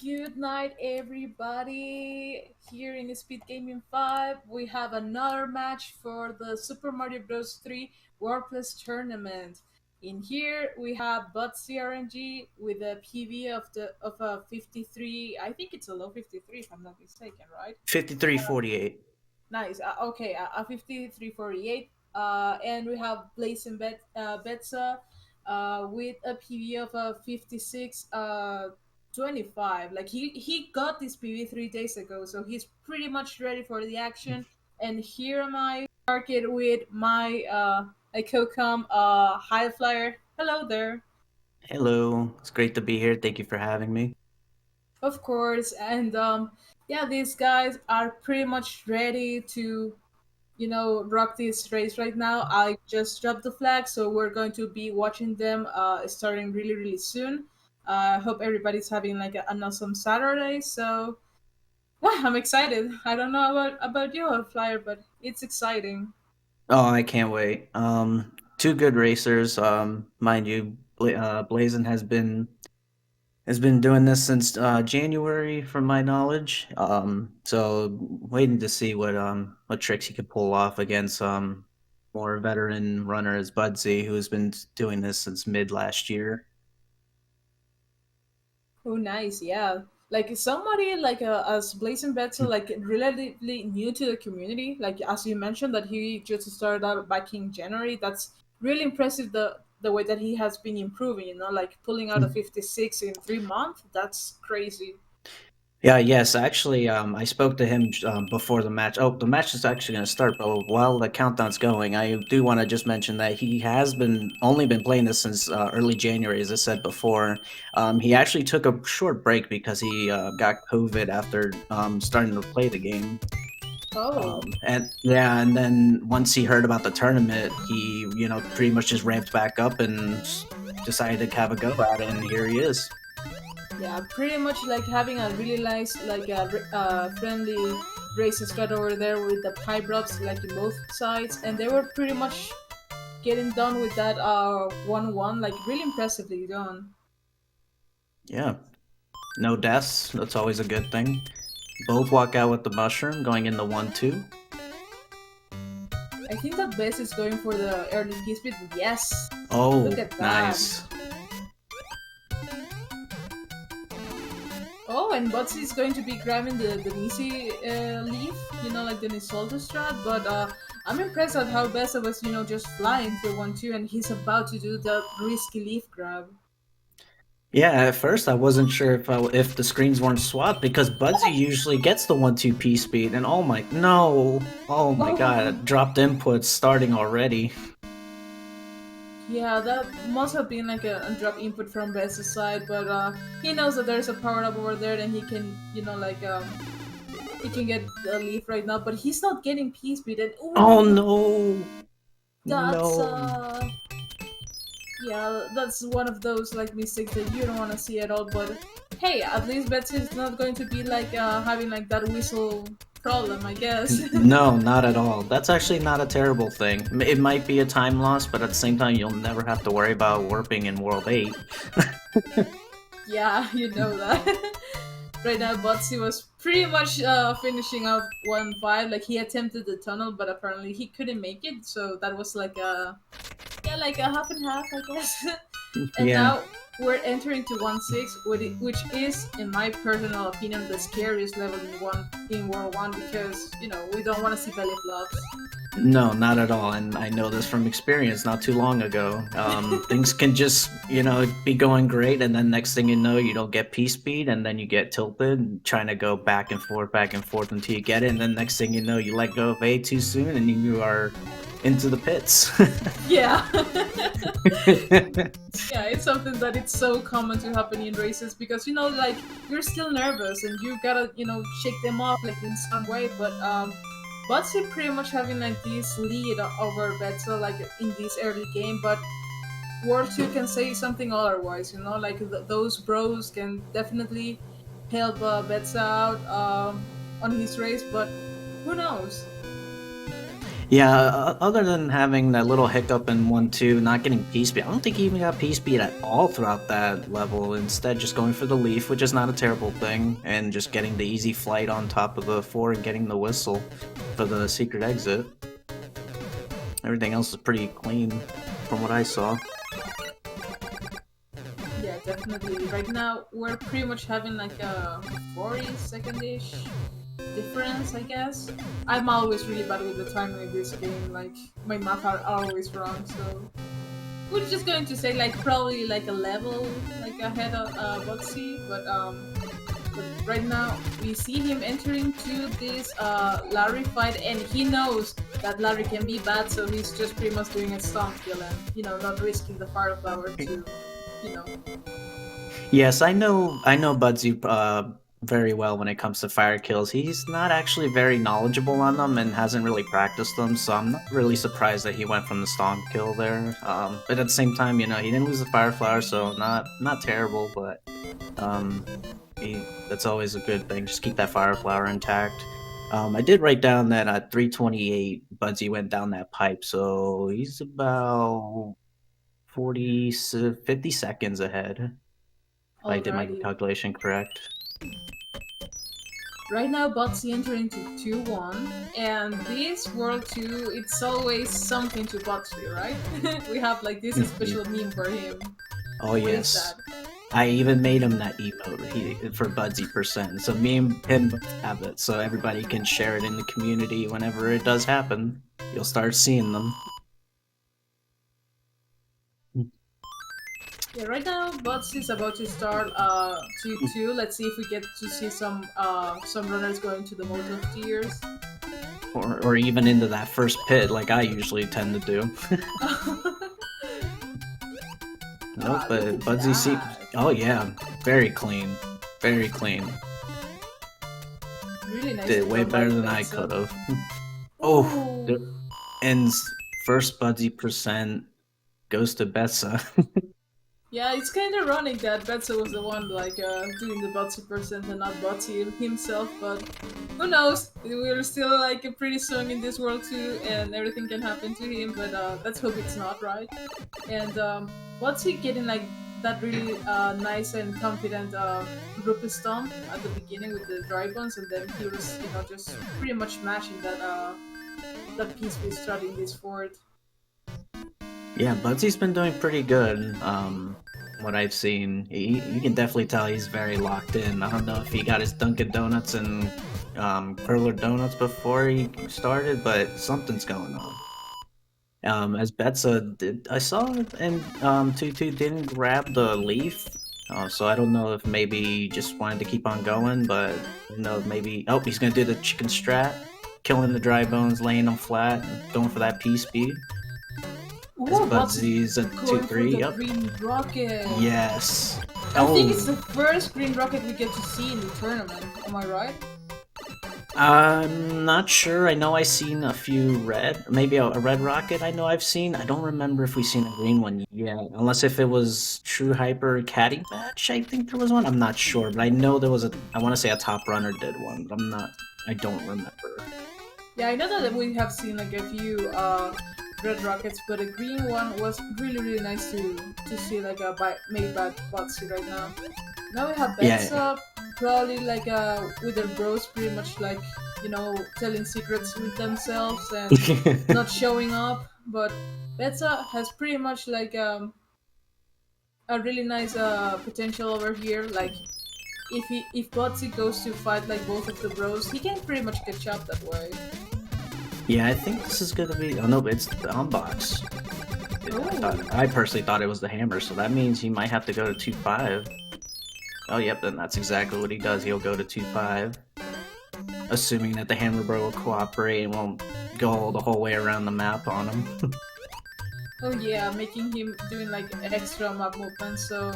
Good night, everybody. Here in SpeedGaming 5, we have another match for the Super Mario Bros. 3 Warpless tournament. In here, we have budzyRNG with a PV of a 53. I think it's a low 53 if I'm not mistaken, right? 53-48. Nice. Okay, a 5348. And we have BlazenBezza with a PV of a 56 25. Like he got this PV 3 days ago, so he's pretty much ready for the action. And here am I, market with my ICOCOM high flyer. Hello there. Hello, it's great to be here. Thank you for having me. Of course, and yeah, these guys are pretty much ready to rock this race right now. I just dropped the flag, so we're going to be watching them starting really, really soon. I hope everybody's having like an awesome Saturday. So yeah, I'm excited. I don't know about you, Flyer, but it's exciting. Oh, I can't wait. Two good racers. Mind you, Blazin has been doing this since January, from my knowledge. So waiting to see what tricks he could pull off against more veteran runners, Budsy, who's been doing this since mid last year. Oh, nice. Yeah. Like somebody like as BlazenBezza, like relatively new to the community. Like as you mentioned that he just started out back in January. That's really impressive. The way that he has been improving. Like pulling out a 56 in 3 months. That's crazy. Yeah, yes, actually, I spoke to him before the match. Oh, the match is actually going to start, but while the countdown's going, I do want to just mention that he has been only been playing this since early January, as I said before. He actually took a short break because he got COVID after starting to play the game. Oh. And yeah, and then once he heard about the tournament, he pretty much just ramped back up and decided to have a go at it, and here he is. Yeah, pretty much like having a really nice, like a friendly race squad over there with the pipe drops like in both sides, and they were pretty much getting done with that 1-1, like really impressively done. Yeah. No deaths. That's always a good thing. Both walk out with the mushroom, going in the 1-2. I think that Bess is going for the early key speed. Yes, look Oh, at that. nice. Oh, and Butsy is going to be grabbing the Nisi leaf, like the Nisolta strat. But I'm impressed at how Bessa was, just flying for 1-2, and he's about to do the risky leaf grab. Yeah, at first I wasn't sure if the screens weren't swapped because Budsy usually gets the 1-2 P speed, and oh my no, oh my Oh, god, dropped inputs starting already. yeah, that must have been like a drop input from Bessa's side, but he knows that there's a power up over there, and he can, he can get the leaf right now, but he's not getting P speed, and Oh ooh, no, that's no. yeah, that's one of those like mistakes that you don't want to see at all. But hey, at least Betsy is not going to be like having like that whistle problem, I guess. No, not at all. That's actually not a terrible thing. It might be a time loss, but at the same time, you'll never have to worry about warping in World 8. Yeah, you know that. Right now, Botsy was pretty much finishing up 1-5. Like he attempted the tunnel, but apparently he couldn't make it. So that was like a like a half and half, I guess. And Yeah. now we're entering to 1-6, which is, in my personal opinion, the scariest level in World One because we don't want to see belly flops. No, not at all. And I know this from experience not too long ago. Things can just, be going great, and then next thing you know, you don't get P speed, and then you get tilted, trying to go back and forth until you get it, and then next thing you know, you let go of A too soon, and you are into the pits. Yeah. Yeah, it's something that it's so common to happen in races because like you're still nervous and you gotta shake them off like in some way. But Butsy pretty much having like this lead over Betza like in this early game, but World Two can say something otherwise. Like those bros can definitely help Betza out on his race, but who knows? Yeah, other than having that little hiccup in 1-2, not getting P-Speed, I don't think he even got P-Speed at all throughout that level. Instead, just going for the Leaf, which is not a terrible thing, and just getting the easy flight on top of the 4 and getting the whistle for the secret exit. Everything else is pretty clean from what I saw. Yeah, definitely. Right now, we're pretty much having like a 40-second-ish difference, I guess. I'm always really bad with the timing in this game. Like, my math are always wrong, so we're just going to say like probably like a level like ahead of Butsy, but right now we see him entering to this Larry fight, and he knows that Larry can be bad, so he's just pretty much doing a stomp kill and not risking the fire flower to you know. Yes, I know Budsy very well when it comes to fire kills. He's not actually very knowledgeable on them and hasn't really practiced them, so I'm not really surprised that he went from the stomp kill there. But at the same time, he didn't lose the fire flower, so not terrible, but um, that's always a good thing. Just keep that fire flower intact. I did write down that at 328, Budsy went down that pipe, so he's about 50 seconds ahead. If I did my Alrighty. calculation correct. Right now, Butsy entering to 2-1, and this World 2, it's always something to Butsy, right? We have like this special meme for him. Oh What is yes. that? I even made him that emote for Budsy percent. So me and him both have it, so everybody can share it in the community whenever it does happen. You'll start seeing them. Yeah, right now Bots is about to start 2-2. Let's see if we get to see some runners going to the mode of tiers. Or even into that first pit like I usually tend to do. Nope, but Budsy see. Oh yeah, very clean, very clean. Really nice. Did way better than I could have. Oh, and first Budsy percent goes to Bezza. Yeah, it's kind of ironic that Betsa was the one like doing the Botsy percent and not Botsy himself, but who knows? We're still like pretty soon in this world too, and everything can happen to him. But let's hope it's not, right? And Botsy getting like that really nice and confident group stomp at the beginning with the dry bones, and then he was just pretty much mashing that piece we starting this fort. Yeah, Budsy's been doing pretty good. What I've seen, you can definitely tell he's very locked in. I don't know if he got his Dunkin' Donuts and Curler Donuts before he started, but something's going on. As Betsa did, I saw and Tutu didn't grab the leaf, so I don't know if maybe he just wanted to keep on going, but maybe he's gonna do the chicken strat, killing the dry bones, laying them flat, and going for that P speed. As Budsy's at 2-3, yep. Green rocket. Yes. I think it's the first green rocket we get to see in the tournament. Am I right? I'm not sure. I know I've seen a few red, maybe a red rocket. I know I've seen. I don't remember if we've seen a green one yet, unless if it was True Hyper Caddy match. I think there was one. I'm not sure, but I know there was a. I want to say a top runner did one, but I'm not. I don't remember. Yeah, I know that we have seen like a few red rockets, but a green one was really nice to see like a made by Botsy right now. Now we have Betsa, probably like with their bros, pretty much like telling secrets with themselves and not showing up. But Betsa has pretty much like a really nice potential over here. Like if Botsy goes to fight like both of the bros, he can pretty much catch up that way. Yeah, I think this is gonna be. Oh no, it's the unbox. I personally thought it was the hammer, so that means he might have to go to 2-5. Oh, yep, then that's exactly what he does. He'll go to 2-5, assuming that the hammer bro will cooperate and won't go the whole way around the map on him. Oh yeah, making him doing like extra map movements. So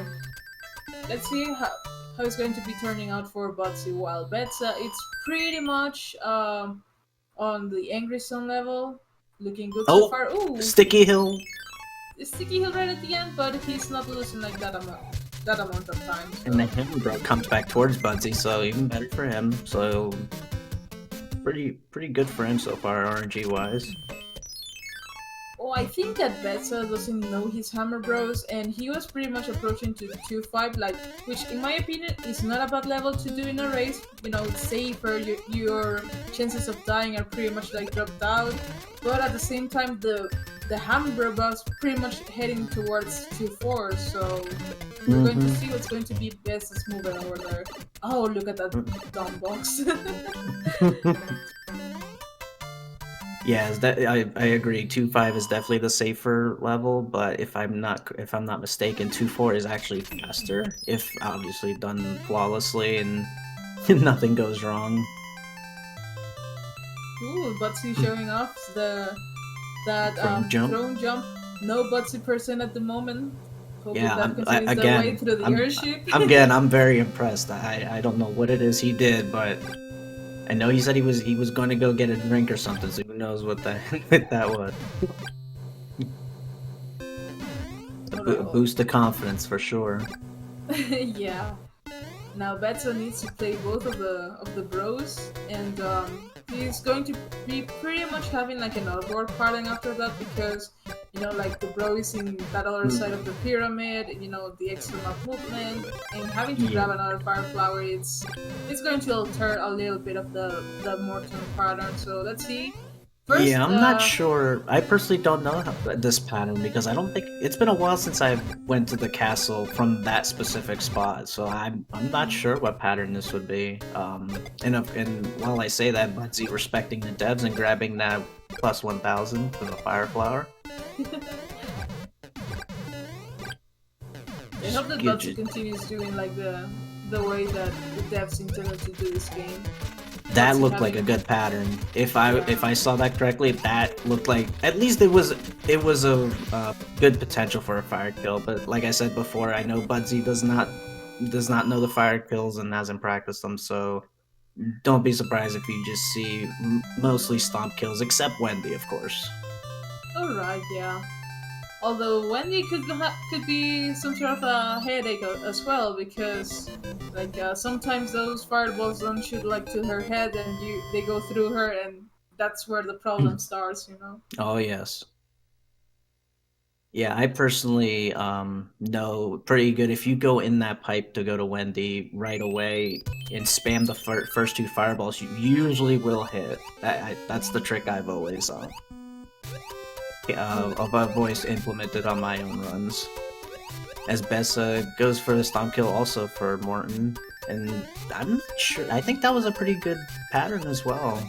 let's see how it's going to be turning out for Botsy. While Betsa, it's pretty much on the angry zone level, looking good so far. Ooh, Sticky Hill. Sticky Hill right at the end, but he's not losing like that amount of time. So. And the hammer bro comes back towards Budsy, so even better for him. So pretty good for him so far, RNG wise. Oh, I think that Betza doesn't know his Hammer Bros, and he was pretty much approaching to 2-5, like, which in my opinion is not a bad level to do in a race. You know, it's safer, your chances of dying are pretty much like dropped out, but at the same time, the Hammer Bro was pretty much heading towards 2-4, so we're going to Mm-hmm. see what's going to be Betza's moving over there. Oh, look at that dumb box. Yeah, I agree. 2-5 is definitely the safer level, but if I'm not mistaken, 2-4 is actually faster if obviously done flawlessly and nothing goes wrong. Ooh, Butsy showing off that Throne jump. throne jump. No Butsy person at the moment. Hoping Yeah, that continues their way through the airship. I'm very impressed. I don't know what it is he did, but I know he said he was going to go get a drink or something. So who knows what that what that was? A Oh, boost of confidence for sure. yeah. Now Betso needs to play both of the bros, and he's going to be pretty much having like an outboard pattern after that because you know like the bro is in that other side of the pyramid, you know the extra map movement, and having to grab Yeah. another fire flower it's going to alter a little bit of the Morton pattern. So let's see. Yeah, First, I'm not sure. I personally don't know this pattern because I don't think it's been a while since I went to the castle from that specific spot. So I'm not sure what pattern this would be. And while I say that, Budsy respecting the devs and grabbing that plus 1,000 for the fire flower. I hope that Good Butsy continues doing like the way that the devs intended to do this game. That Butsy looked like a having good pattern. If I saw that correctly, that looked like at least it was a good potential for a fire kill. But like I said before, I know Budsy does not know the fire kills and hasn't practiced them. So don't be surprised if you just see mostly stomp kills, except Wendy, of course. Alright, yeah. Although Wendy could be some sort of a headache as well because like sometimes those fireballs don't shoot like to her head and they go through her and that's where the problem starts, you know. Oh yes. Yeah, I personally know pretty good if you go in that pipe to go to Wendy right away and spam the first two fireballs, you usually will hit. That's the trick I've always I've always implemented on my own runs. As Bessa goes for the stomp kill also for Morton, and I'm not sure. I think that was a pretty good pattern as well.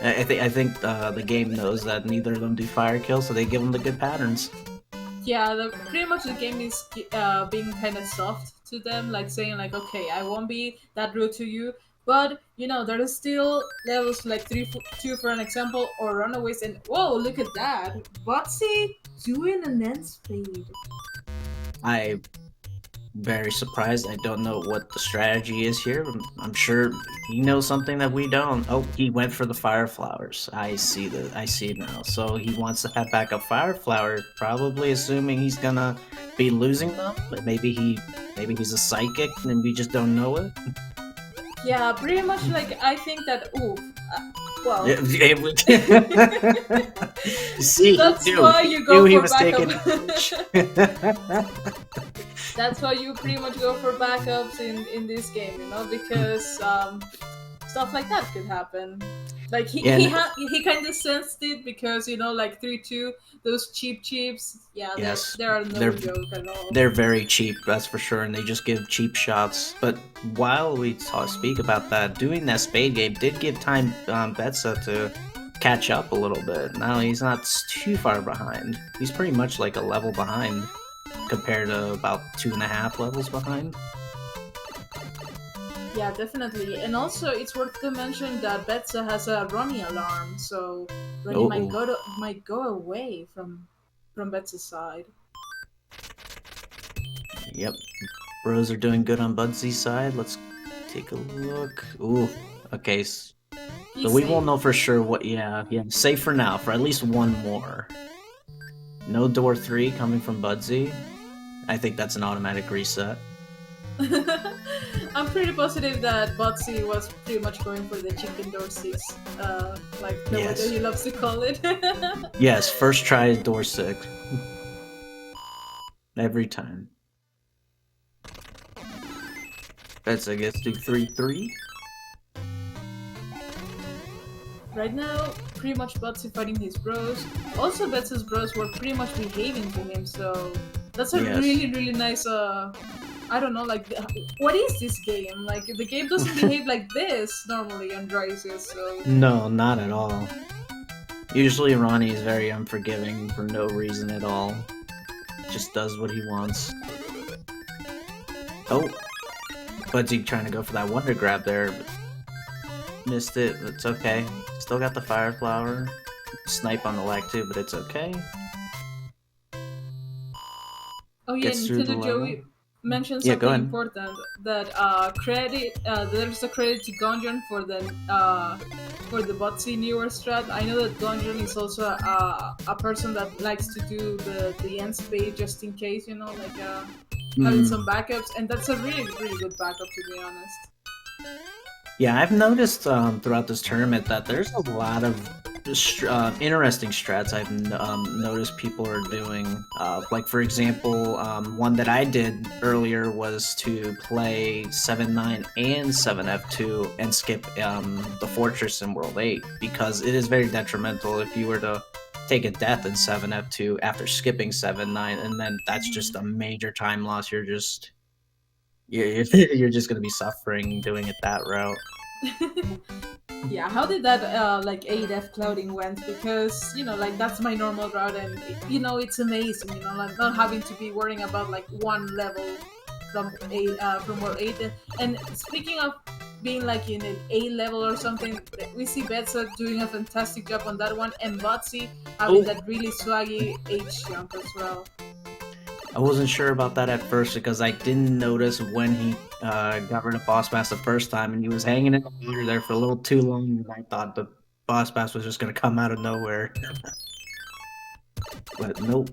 I think the game knows that neither of them do fire kill, so they give them the good patterns. Yeah, pretty much the game is being kind of soft to them, like saying like, okay, I won't be that rude to you, but you know there is still levels like 2 for an example, or runaways, and whoa, look at that, Botsy doing an end speed. I very surprised. I don't know what the strategy is here. I'm sure he knows something that we don't. Oh, he went for the fire flowers. I see now. So he wants to have backup fire flowers, probably assuming he's gonna be losing them. But maybe he's a psychic and we just don't know it. Yeah, pretty much like I think that. Ooh, well, See, that's he why knew. you He go knew he for was taking. backup. That's why you pretty much go for backups in this game, you know, because stuff like that could happen. Like And he kind of sensed it because you know like 3-2 those cheaps, yeah, yes, they are no they're joke at all. they're very cheap, that's for sure, and they just give cheap shots. But while we speak about that, doing that spade game did give time Betsa to catch up a little bit. Now he's not too far behind. He's pretty much like a level behind compared to about 2.5 levels behind. Yeah, definitely. And also, it's worth to mention that Betsa has a Ronnie alarm, so Ronnie Oh, might go away from Betsa's side. yep. Bros are doing good on Budsy's side. Let's take a look. Ooh, okay. So He's we safe. won't know for sure what. Yeah. Safe for now. For at least one more. No door 3 coming from Budsy. I think that's an automatic reset. I'm pretty positive that Botsy was pretty much going for the chicken door six, like the way that Yes. he loves to call it. Yes, first try is door 6. Every time. Bezza gets to 3-3. Right now, pretty much Botsy fighting his bros. Also, Betsy's bros were pretty much behaving to him, so that's a Yes. really, really nice. I don't know, like, what is this game? Like, the game doesn't behave like this normally on Drysis, so. No, not at all. Usually Ronnie is very unforgiving for no reason at all. Just does what he wants. Oh, Budsy trying to go for that wonder grab there, but missed it. It's okay. Still got the fire flower. Snipe on the lag too, but it's okay. Oh yeah, Gets through the Nintendo level. Joey mentioned Yeah, go something ahead. important that there's a credit to Gonjon for the Botsy newer strat. I know that Gonjon is also a person that likes to do the end spade just in case, like having Mm. some backups, and that's a really really good backup to be honest. Yeah, I've noticed throughout this tournament that there's a lot of interesting strats I've noticed people are doing. Like, for example, one that I did earlier was to play 7-9 and 7F2 and skip the Fortress in World 8 because it is very detrimental if you were to take a death in 7F2 after skipping 7-9, and then that's just a major time loss. You're just gonna be suffering doing it that route. Yeah, how did that like ADF clouding went? Because like that's my normal route, and it's amazing. Like not having to be worrying about like one level from where eight. And speaking of being like in an A level or something, we see Betsa doing a fantastic job on that one, and Botsy having Oh, that really swaggy H jump as well. I wasn't sure about that at first because I didn't notice when he got rid of Boss Bass the first time, and he was hanging in the water there for a little too long. And I thought the Boss Bass was just gonna come out of nowhere, but nope,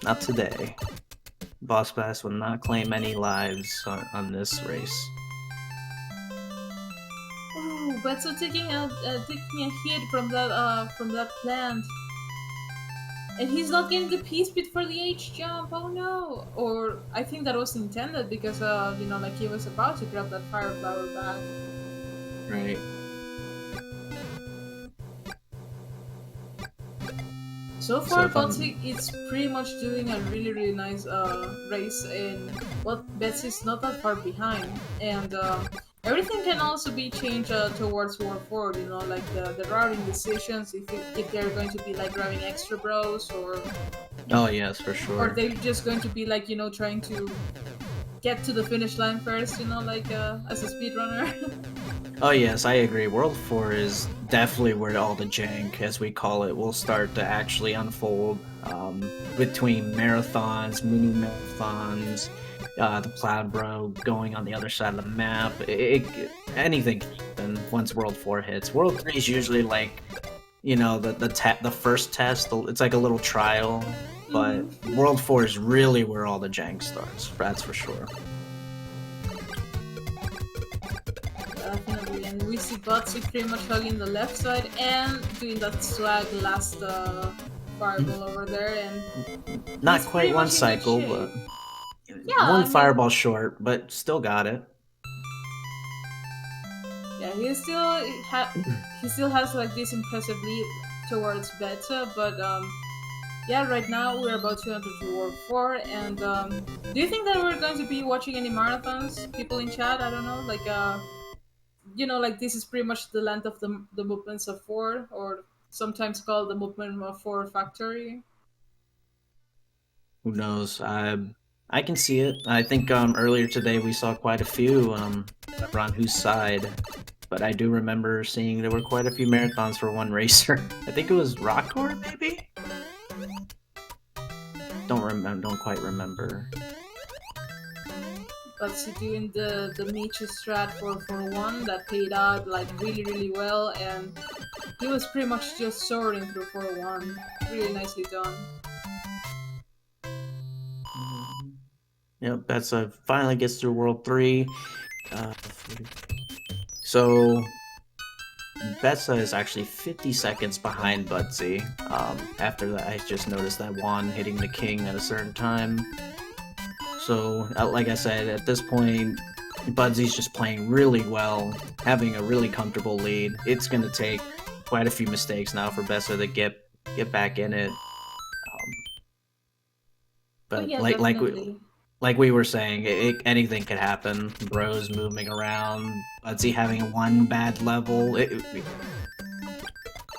not today. Boss Bass will not claim any lives on this race. Oh, Betsa taking a hit from that plant. And he's not getting the P speed for the H jump. Oh no! Or I think that was intended because like he was about to grab that fire flower back. Right. So So far, if I'm Betsy is pretty much doing a really really nice race, and well, Betsy's not that far behind, and everything can also be changed towards War Forward. Like the routing decisions, if they're going to be like grabbing extra bros, oh yes, for or sure. they're just going to be like trying to get to the finish line first, like as a speedrunner. Oh yes, I agree. World 4 is definitely where all the jank, as we call it, will start to actually unfold between marathons, mini marathons, the Cloud Bro going on the other side of the map. Anything can happen once World 4 hits. World 3 is usually like, the first test. It's like a little trial, but Hmm. World 4 is really where all the jank starts. That's for sure. Definitely, and we see Botsy pretty much hugging the left side and doing that swag last fireball over there, and Not he's quite pretty one much in good cycle, shape. but Yeah, one I mean, fireball short, but still got it. yeah, he still has like this impressive lead towards Beta, but yeah, right now we're about to enter to War 4, and do you think that we're going to be watching any marathons? People in chat, I don't know, like like this is pretty much the land of the movements of four, or sometimes called the movement of four factory. Who knows? I can see it. I think earlier today we saw quite a few on whose side, but I do remember seeing there were quite a few marathons for one racer. I think it was Rockcore, maybe. Don't remember. Don't quite remember. But she doing the Michi strat for one that paid out like really really well, and he was pretty much just soaring through 4-1. Really nicely done. Mhm. Yep, Betsa finally gets through World 3. Uh, so Betsa is actually 50 seconds behind Budsy. After that, I just noticed that Juan hitting the king at a certain time. So, like I said, at this point, Budsy's just playing really well, having a really comfortable lead. It's going to take quite a few mistakes now for Betsa to get back in it. Oh But yeah, definitely. like we were saying, anything could happen. Bros moving around, Budsy having one bad level. It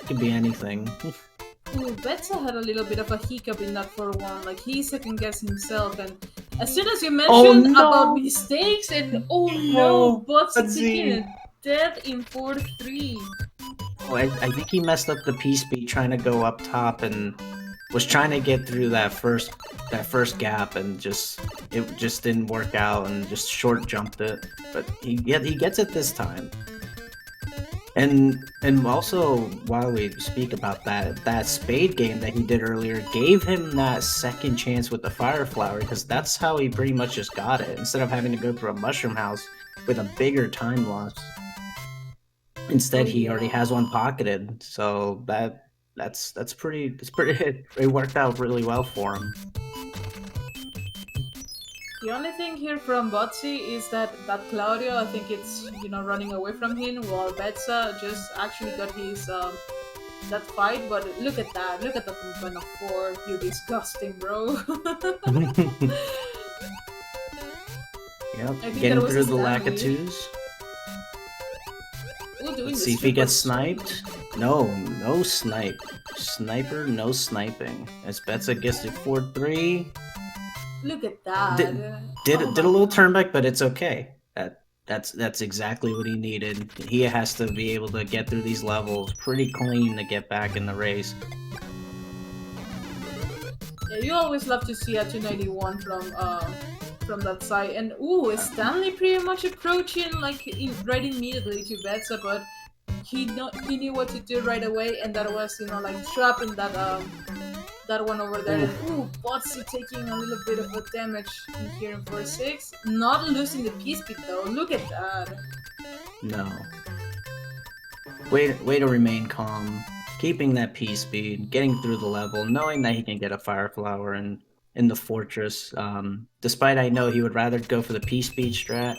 could be anything. Ooh, Betsa had a little bit of a hiccup in that 4-1. Like, he second guessed himself, and as soon as you Oh mentioned about no! mistakes, and oh no, Oh, Botsy taking Budsy! a death in 4-3. Oh, I think he messed up the P speed trying to go up top and was trying to get through that first gap and it just didn't work out and just short jumped it. But he gets it this time. And also while we speak about that spade game that he did earlier gave him that second chance with the fire flower because that's how he pretty much just got it instead of having to go through a mushroom house with a bigger time loss. Oh Instead, he already yeah. has one pocketed, so that's pretty. It's pretty. It worked out really well for him. The only thing here from Botsy is that Claudio, I think it's running away from him, while Betsa just actually got his that fight. But look at that! Look at that movement of 4. You disgusting, bro. Yep, I think that getting was a through the lack of Stanley. twos. Ooh, doing Let's the see if he super gets straight. sniped. No, no snipe. Sniper, no sniping. As Betsa gets to 4-3. Look at that. Did Oh did my a little god. turnback, but it's okay. That's exactly what he needed. He has to be able to get through these levels pretty clean to get back in the race. Yeah, you always love to see a 291 from that side. And ooh, is Stanley pretty much approaching like right immediately to Betsa, but he knew what to do right away, and that was like trapping that one over there. Ooh, And ooh, Botsy taking a little bit of a damage in here in 4-6, not losing the P speed though. Look at that. no. Way to remain calm, keeping that P speed, getting through the level, knowing that he can get a fire flower in the fortress. Despite I know he would rather go for the P speed strat,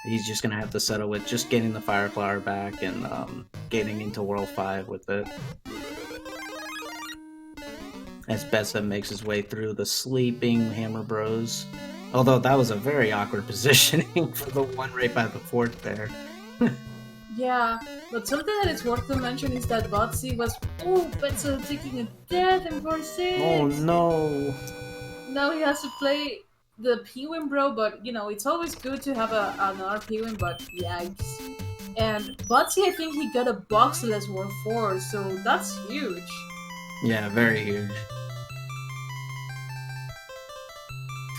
he's just gonna have to settle with just getting the fire flower back and getting into World 5 with it. As Bessa makes his way through the sleeping Hammer Bros. Although that was a very awkward positioning for the one right by the fort there. Yeah, but something that is worth to mention is that Botsy was Betsa taking a death in Oh 4-6. no! Now he has to play the P-Win bro, but it's always good to have another P-Win, but yikes. And Botsy, I think he got a boxless World 4, so that's huge. Yeah, very huge.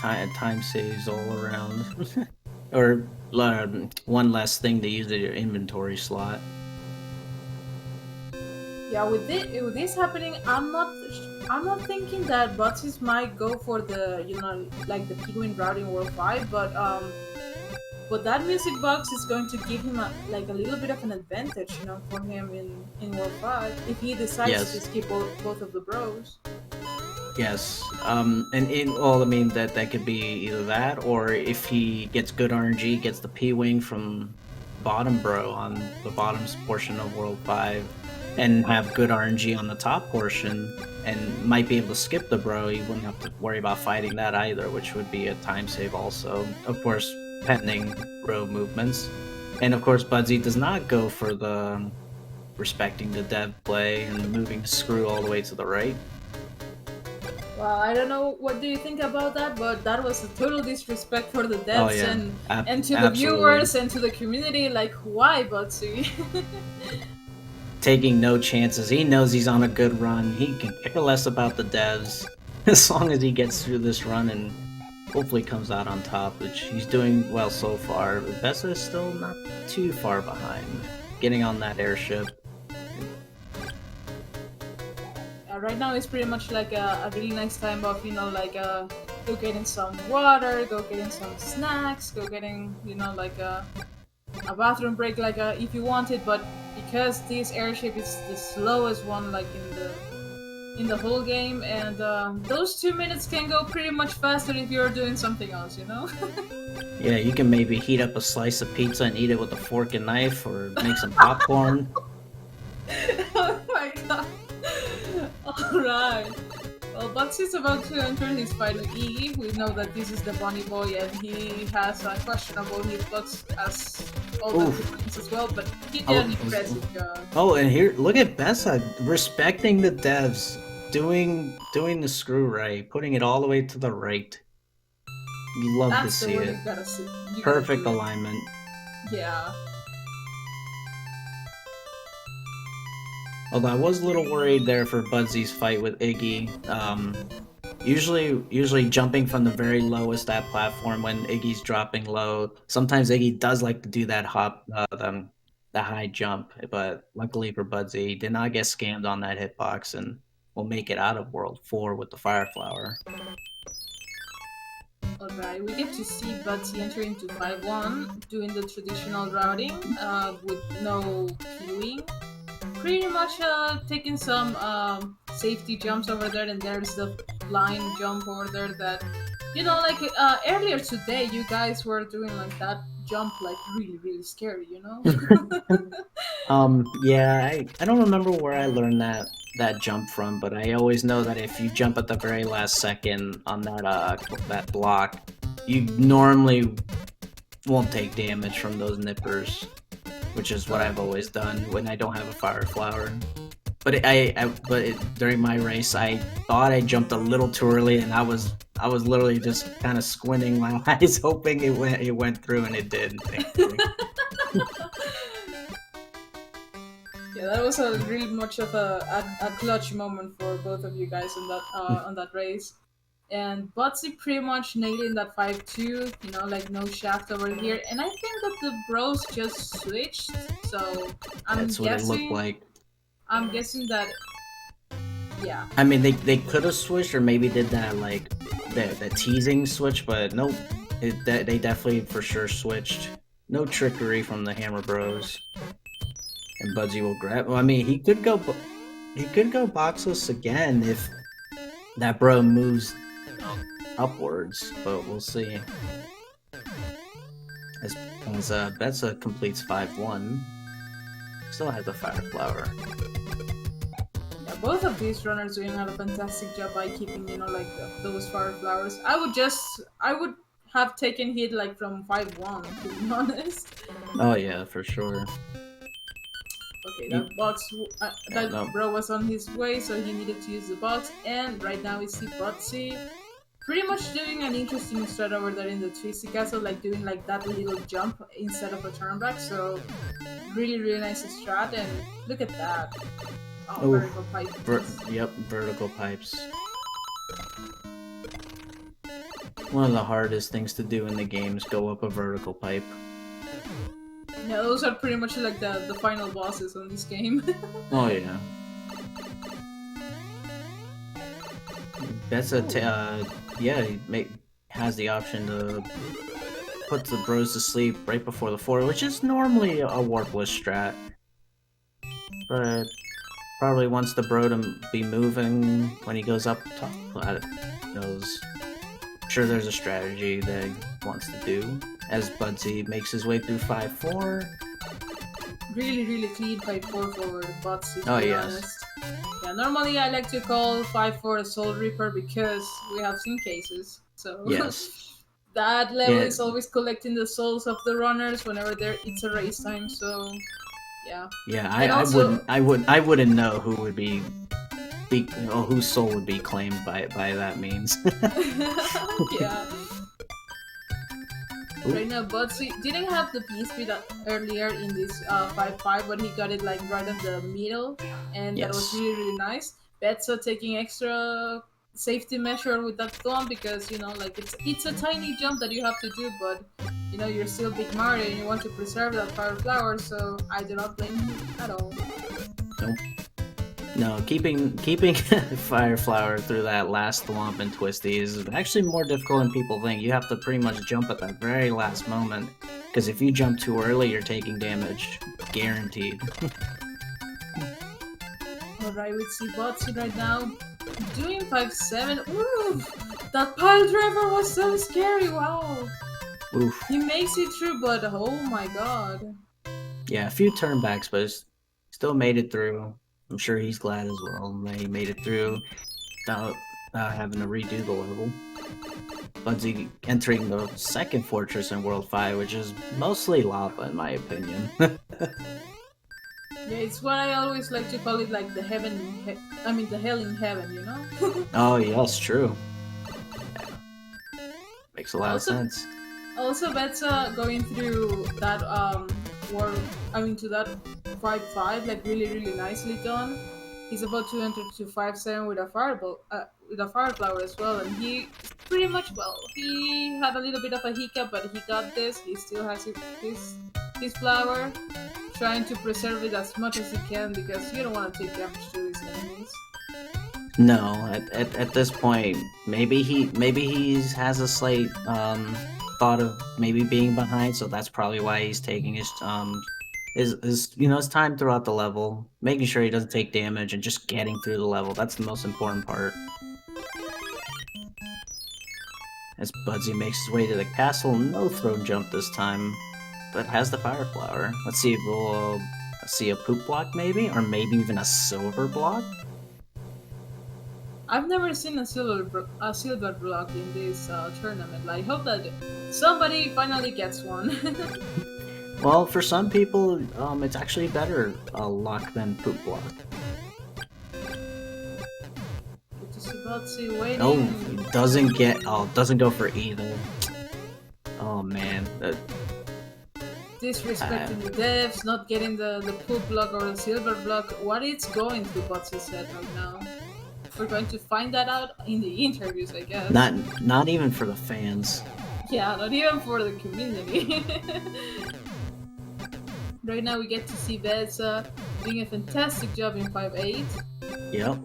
Time saves all around. Or one less thing to use in your inventory slot. Yeah, with this happening, I'm not thinking that Botsy might go for the like the P-Win route in World 5, but that music box is going to give him like a little bit of an advantage, for him in World 5 if he decides to Yes, skip both of the bros. yes. Well, I mean that could be either that or if he gets good RNG, gets the P wing from bottom bro on the bottom portion of World 5, and have good RNG on the top portion, and might be able to skip the bro. He wouldn't have to worry about fighting that either, which would be a time save also. Of course, pending bro movements. And of course, Budsy does not go for the respecting the dev play and moving the screw all the way to the right. Well, I don't know what do you think about that, but that was a total disrespect for the Oh devs yeah, and to the absolutely. viewers and to the community. Like, why, Botsy? Taking no chances. He knows he's on a good run. He can care less about the devs as long as he gets through this run and hopefully comes out on top, which he's doing well so far. Bessa is still not too far behind. Getting on that airship. Right now it's pretty much like a really nice time of like go getting some water, go getting some snacks, go getting, like a bathroom break, like if you wanted. But because this airship is the slowest one, like in the whole game, and those 2 minutes can go pretty much faster if you're doing something else. Yeah, you can maybe heat up a slice of pizza and eat it with a fork and knife, or make some popcorn. Oh my god. Alright. Well, Butsy's about to enter his fight with Iggy. We know that this is the bunny boy and he has a questionable hitbox as all the Oof. difference as well, but he did Oh, an impressive job. Oh, and here, look at Bessa respecting the devs, doing the screw right, putting it all the way to the right. Love to That's the see way it. you gotta see. You gotta Perfect do it. alignment. Yeah. Although I was a little worried there for Budsy's fight with Iggy. Usually jumping from the very lowest that platform when Iggy's dropping low. Sometimes Iggy does like to do that hop, the high jump. But luckily for Budsy, he did not get scammed on that hitbox and will make it out of World 4 with the Fire Flower. Alright, we get to see Budsy enter into 5-1, doing the traditional routing with no queuing. Pretty much taking some safety jumps over there, and there's the line jump over there that, like earlier today, you guys were doing like that jump like really, really scary. Yeah, I don't remember where I learned that jump from, but I always know that if you jump at the very last second on that block, you normally won't take damage from those nippers, which is what I've always done when I don't have a Fire Flower. But during my race, I thought I jumped a little too early, and I was literally just kind of squinting my eyes, hoping it went through, and it did. Thankfully. Yeah, that was a really much of a clutch moment for both of you guys on that race. And Butsy pretty much nailing that 5-2, like no shaft over here. And I think that the bros just switched, so That's what it looked like. I'm guessing that, yeah. I mean, they could have switched, or maybe did that like the teasing switch, but nope. They definitely for sure switched. No trickery from the Hammer Bros. And Budsy will grab. Well, I mean, he could go boxless again if that bro moves upwards, but we'll see. As Bezza completes 5-1, still has a Fire Flower. Yeah, both of these runners doing a fantastic job by keeping, like those Fire Flowers. I would have taken hit like from 5-1, to be honest. Oh yeah, for sure. Okay, that that no. bro was on his way, so he needed to use the box. And right now we see Butsy pretty much doing an interesting strat over there in the Twisty Castle, like doing like that little jump instead of a turn back. So really, really nice strat. And look at that. Oh, vertical pipe. Yep, vertical pipes. One of the hardest things to do in the game is go up a vertical pipe. Yeah, those are pretty much like the final bosses on this game. Oh yeah. That's he has the option to put the bros to sleep right before the 4, which is normally a Warpless strat. But probably wants the bro to be moving when he goes up top. Knows. Sure, there's a strategy that he wants to do as Budsy makes his way through 5-4. Really, really clean 5-4 for Budsy, to Oh, be yes. honest. Yeah, normally I like to call 5-4 a Soul Reaper because we have seen cases. So Yes. that level is always collecting the souls of the runners whenever it's a race time. So yeah. Yeah, I wouldn't know who would be whose soul would be claimed by that means. Yeah. Right now, Budsy didn't have the PSP that earlier in this 5-5, but he got it like right in the middle, and that was really, really nice. Bezza taking extra safety measure with that thumb because like it's a tiny jump that you have to do, but you're still Big Mario and you want to preserve that Fire Flower, so I do not blame him at all. Nope. No, keeping Fire Flower through that last thwomp and twisty is actually more difficult than people think. You have to pretty much jump at that very last moment, because if you jump too early, you're taking damage, guaranteed. Alright, we see Botsy right now doing 5-7. Ooh, that pile driver was so scary. Wow. Oof. He makes it through, but oh my god. Yeah, a few turnbacks, but still made it through. I'm sure he's glad as well. He made it through without having to redo the level. Budsy entering the second fortress in World 5, which is mostly lava in my opinion. Yeah, it's what I always like to call it, like the the hell in heaven, you know? Oh, yes, true. Yeah. Makes a lot of Also, sense. also Betsa going through that war, to that 5-5, like really nicely done. He's about to enter to 5-7 with a fireball, with a fire flower as well, and he pretty much, well, he had a little bit of a hiccup, but he got this. He still has his flower, trying to preserve it as much as he can because you don't want to take damage to his enemies. No, at this point, maybe he has a slight thought of maybe being behind, so that's probably why he's taking his time throughout the level, making sure he doesn't take damage and just getting through the level. That's the most important part. As Budsy makes his way to the castle, no throw jump this time, but has the fire flower. Let's see if we'll see a poop block maybe, or maybe even a silver block. I've never seen a silver block in this tournament. I hope that somebody finally gets one. Well, for some people, it's actually better luck than poop block. Just about to waiting. Oh, doesn't go for either. Oh man. Disrespecting the devs, not getting the poop block or the silver block. What it's going through Botsy's head right now? We're going to find that out in the interviews, I guess. Not even for the fans. Yeah, not even for the community. Right now we get to see Bezza doing a fantastic job in 5-8. Yep.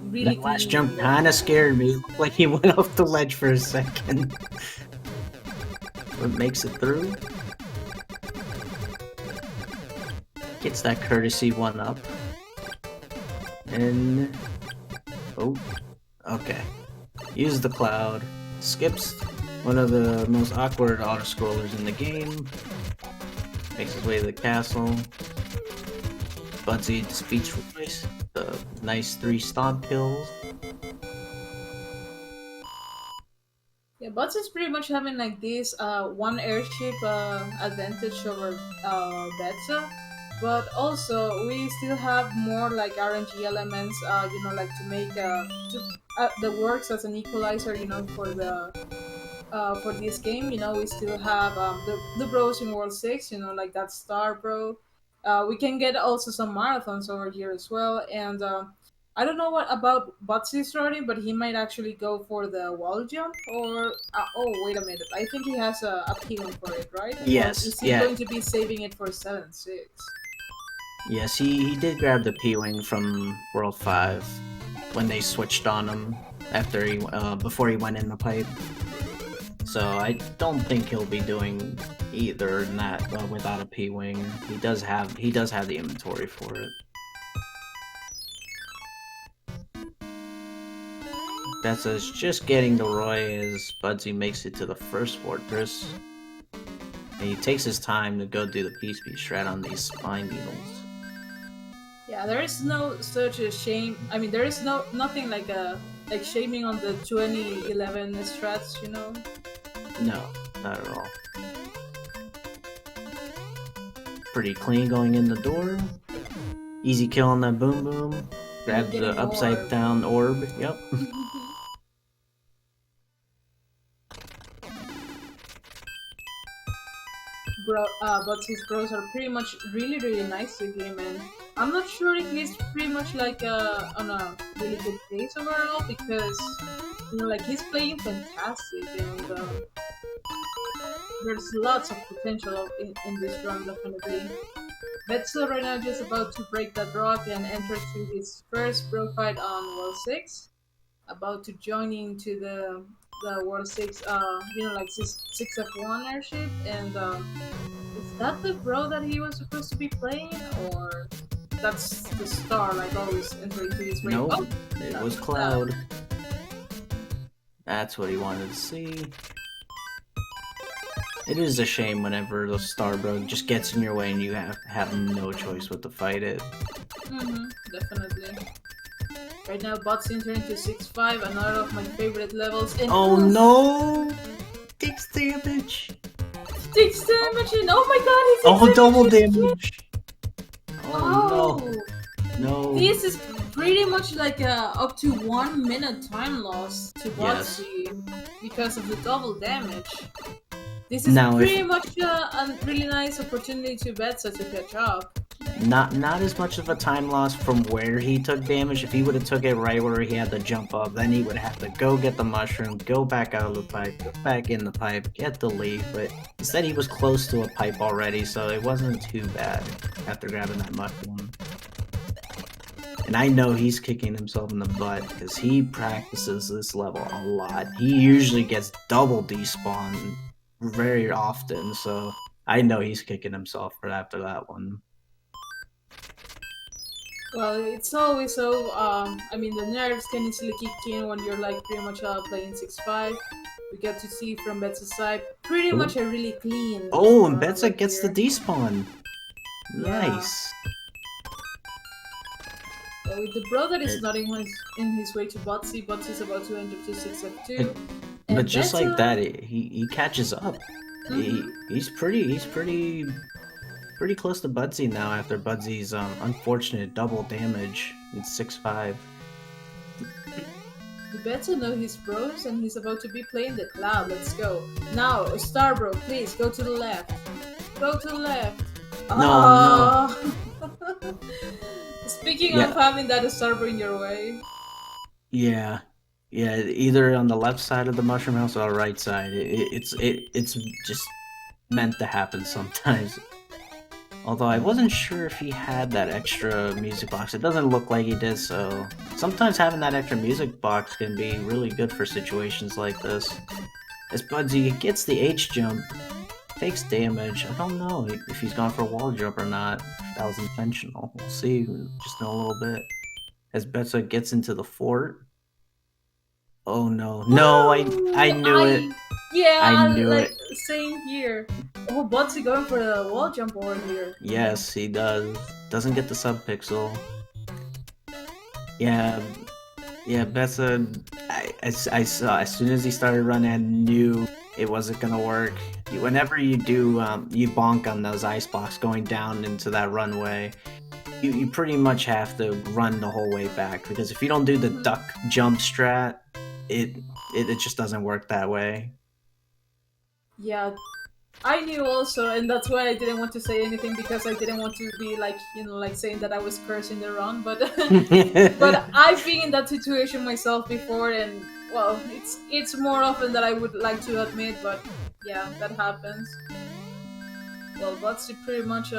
Really That last jump kind of scared me. It looked like he went off the ledge for a second. But makes it through. Gets that courtesy one up. And... oh. Okay. Uses the cloud. Skips one of the most awkward auto-scrollers in the game. Makes his way to the castle. Budsy defeats Royce. The nice 3 stomp kills. Yeah, Botsy's pretty much having like this one airship advantage over Betsa. But also, we still have more like RNG elements, like to make that works as an equalizer, for this game. We still have the bros in World 6, like that star bro. We can get also some marathons over here as well. And I don't know what about Botsy's starting, but he might actually go for the wall jump or... oh, wait a minute. I think he has a P1 for it, right? Yes, Or is he yeah. going to be saving it for 7-6? Yes, he did grab the P-Wing from World 5 when they switched on him after before he went in the pipe. So I don't think he'll be doing either in that without a P-Wing. He does have the inventory for it. Bezza's just getting to Roy as Budsy makes it to the first fortress. And he takes his time to go do the Peace Beat shred on these spine needles. Yeah, there is no such a shame. I mean, there is nothing like shaming on the 2011 strats, No, not at all. Pretty clean going in the door. Easy kill on that boom boom. Grab the upside down orb. Yep. But his bros are pretty much really nice to him, and I'm not sure if he's pretty much like on a really good pace overall because like he's playing fantastic, and there's lots of potential in this run definitely. Betso right now just about to break that rock and enter to his first pro fight on World 6. About to join into the World 6, like 6F1 airship. And is that the bro that he was supposed to be playing? Or that's the star, like always entering to his wave? Nope, Oh, it that's was the cloud. Cloud. That's what he wanted to see. It is a shame whenever the Starbro just gets in your way and you have no choice but to fight it. Mm-hmm, definitely. Right now, bots entering to 6-5, another of my favorite levels. And Oh oof, no! Takes damage! takes damage and oh my god, he Oh, takes double damage again! damage! Oh no! Oh! No. This is pretty much like a up to 1 minute time loss to Yes. Botsy because of the double damage. This is Now, if pretty much a really nice opportunity to Betsa to catch up. not as much of a time loss from where he took damage. If he would have took it right where he had to jump up, then he would have to go get the mushroom, go back out of the pipe, go back in the pipe, get the leaf. But instead, he was close to a pipe already, so it wasn't too bad after grabbing that mushroom. And I know he's kicking himself in the butt because he practices this level a lot. He usually gets double despawn very often, so I know he's kicking himself for after that one. Well, it's always so. The nerves can easily kick in when you're like pretty much playing 6-5. We get to see from Betsa's side pretty Ooh. much a really clean Oh, and despawn Betsa over gets the here. despawn. Yeah. Nice. With the bro that is not in his way to Botsy, Botsy's about to enter to 6F2. But And just like Betsa. that, he catches up. Mm-hmm. He's pretty close to Budsy now after Budsy's unfortunate double damage. It's 6-5. The Betsa know his bros and he's about to be playing the cloud. Let's go. Now, Star Bro, please go to the left. Go to the left. No, no. Oh. Speaking of Yeah, having that Star in your way. yeah, yeah. Either on the left side of the mushroom house or the right side. It's just meant to happen sometimes. Although I wasn't sure if he had that extra music box. It doesn't look like he did, so sometimes having that extra music box can be really good for situations like this. As Budsy gets the H jump, takes damage. I don't know if he's gone for a wall jump or not. If that was intentional. We'll see just in a little bit. As Betsa gets into the fort. Oh no. No, I Woo! knew it. I Yeah, knew like it. same here. Oh, Botsy going for the wall jump over here. Yes, he does. Doesn't get the subpixel. Yeah, yeah, Betsa, I saw as soon as he started running, I knew it wasn't gonna work. Whenever you do, you bonk on those ice blocks going down into that runway, you pretty much have to run the whole way back because if you don't do the Mhm. duck jump strat, it it just doesn't work that way. Yeah, I knew also, and that's why I didn't want to say anything because I didn't want to be like like saying that I was cursing the run. But but I've been in that situation myself before, and well, it's more often than I would like to admit. But yeah, that happens. Well, Botsy pretty much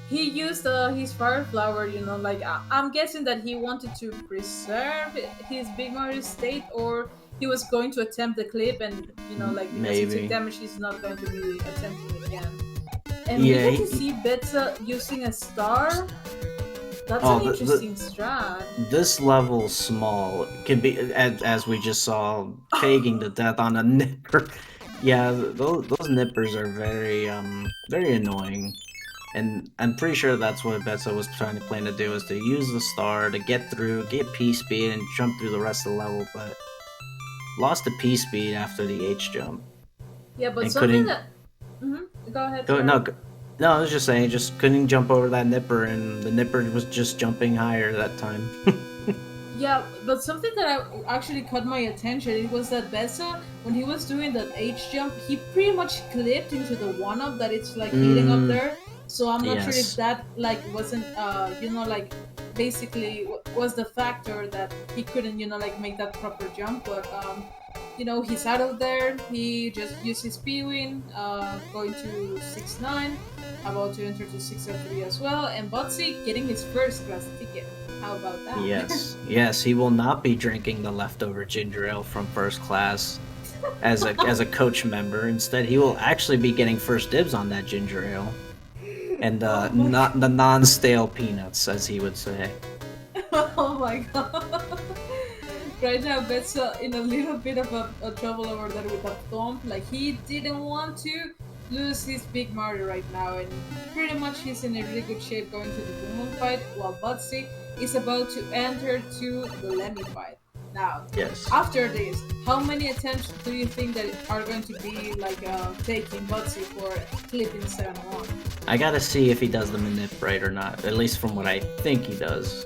he used his fire flower. Like I'm guessing that he wanted to preserve his Big Mario state, or he was going to attempt the clip, and like because he took Maybe. damage, he's not going to be attempting again. And we Yeah. get to see Betsa using a star. That's Oh, an interesting strat. this level small can be as we just saw faking to death on a nipper. Yeah, those nippers are very annoying. And I'm pretty sure that's what Betsa was trying to plan to do is to use the star to get through, get P speed and jump through the rest of the level, but lost the P speed after the H jump. Yeah, but And something couldn't that. Go ahead, go sorry. no, I was just saying just couldn't jump over that nipper and the nipper was just jumping higher that time. Yeah, but something that actually caught my attention it was that Bessa, when he was doing that H jump, he pretty much clipped into the one up that it's like hitting up Mm, there. So I'm not sure if yes. that like wasn't like basically was the factor that he couldn't like make that proper jump. But he's out of there. He just used his P-Win, going to 6-9, about to enter to 6-3 as well, and Botsy getting his first class ticket. How about that? Yes, yes, he will not be drinking the leftover ginger ale from first class as a coach member. Instead, he will actually be getting first dibs on that ginger ale and Oh my not the non-stale peanuts, as he would say. Oh my god. Right now, Bet's in a little bit of a trouble over there with that thump. Like, he didn't want to lose his big Mario right now, and pretty much he's in a really good shape going to the Boomon fight, while Butsy is about to enter to the Lemmy fight. Now, Yes. after this, how many attempts do you think that are going to be like taking Butsy for clipping 7-1? I gotta see if he does the manip right or not, at least from what I think he does.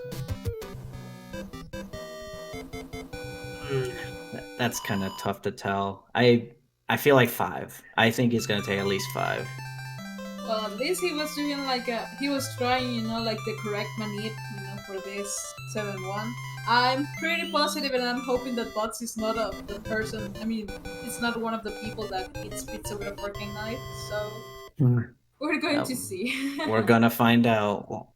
That's kind of tough to tell. I feel like 5. I think he's gonna take at least 5. Well, at least he was doing like he was trying, like the correct manip, for this 7-1. I'm pretty positive, and I'm hoping that Bots is not the person. I mean, it's not one of the people that eats pizza with a fork and knife. So Mm. we're going to see. We're gonna find out.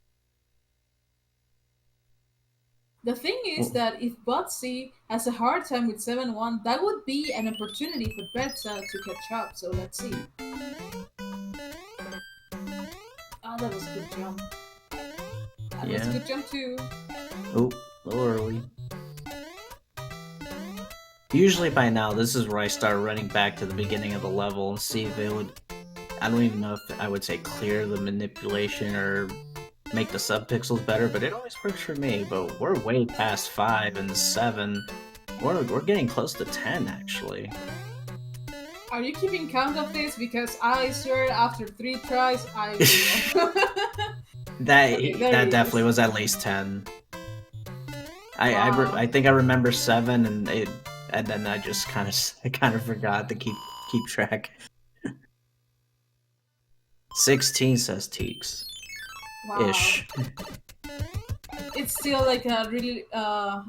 The thing is that if Botsy has a hard time with 7-1, that would be an opportunity for Betsa to catch up. So let's see. Oh, that was a good jump. That was a good jump too. Oh, a little early. Usually by now, this is where I start running back to the beginning of the level and see if it would... I don't even know if I would say clear the manipulation or make the subpixels better, but it always works for me. But we're way past 5 and 7. We're getting close to 10, actually. Are you keeping count of this? Because I swear after 3 tries, I that definitely was at least 10. Wow. I think I remember 7, and then I just kind of forgot to keep track. 16 says Teeks. Wow. Ish. It's still like a really a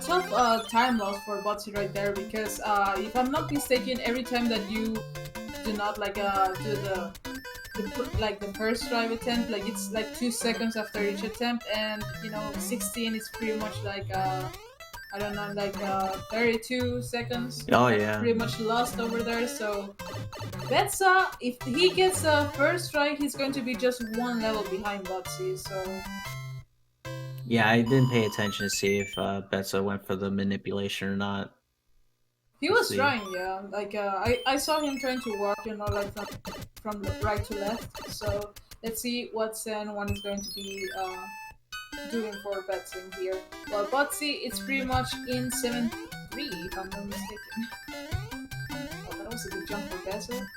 tough time loss for Botsy right there, because if I'm not mistaken, every time that you do not like do the first drive attempt, like it's like 2 seconds after each attempt, and 16 is pretty much like I don't know, like 32 seconds. Oh That's yeah. pretty much lost over there. So Betsa, if he gets the first try, he's going to be just 1 level behind Botsy. So Yeah, I didn't pay attention to see if Betza went for the manipulation or not. he We'll was see. trying, yeah. Like I saw him trying to walk, like from right to left. So let's see what Sen one is going to be doing for Betsa in here. Well, Botsy, it's pretty much in 7-3, if I'm not mistaken. Oh, that was a good jump for Betsa.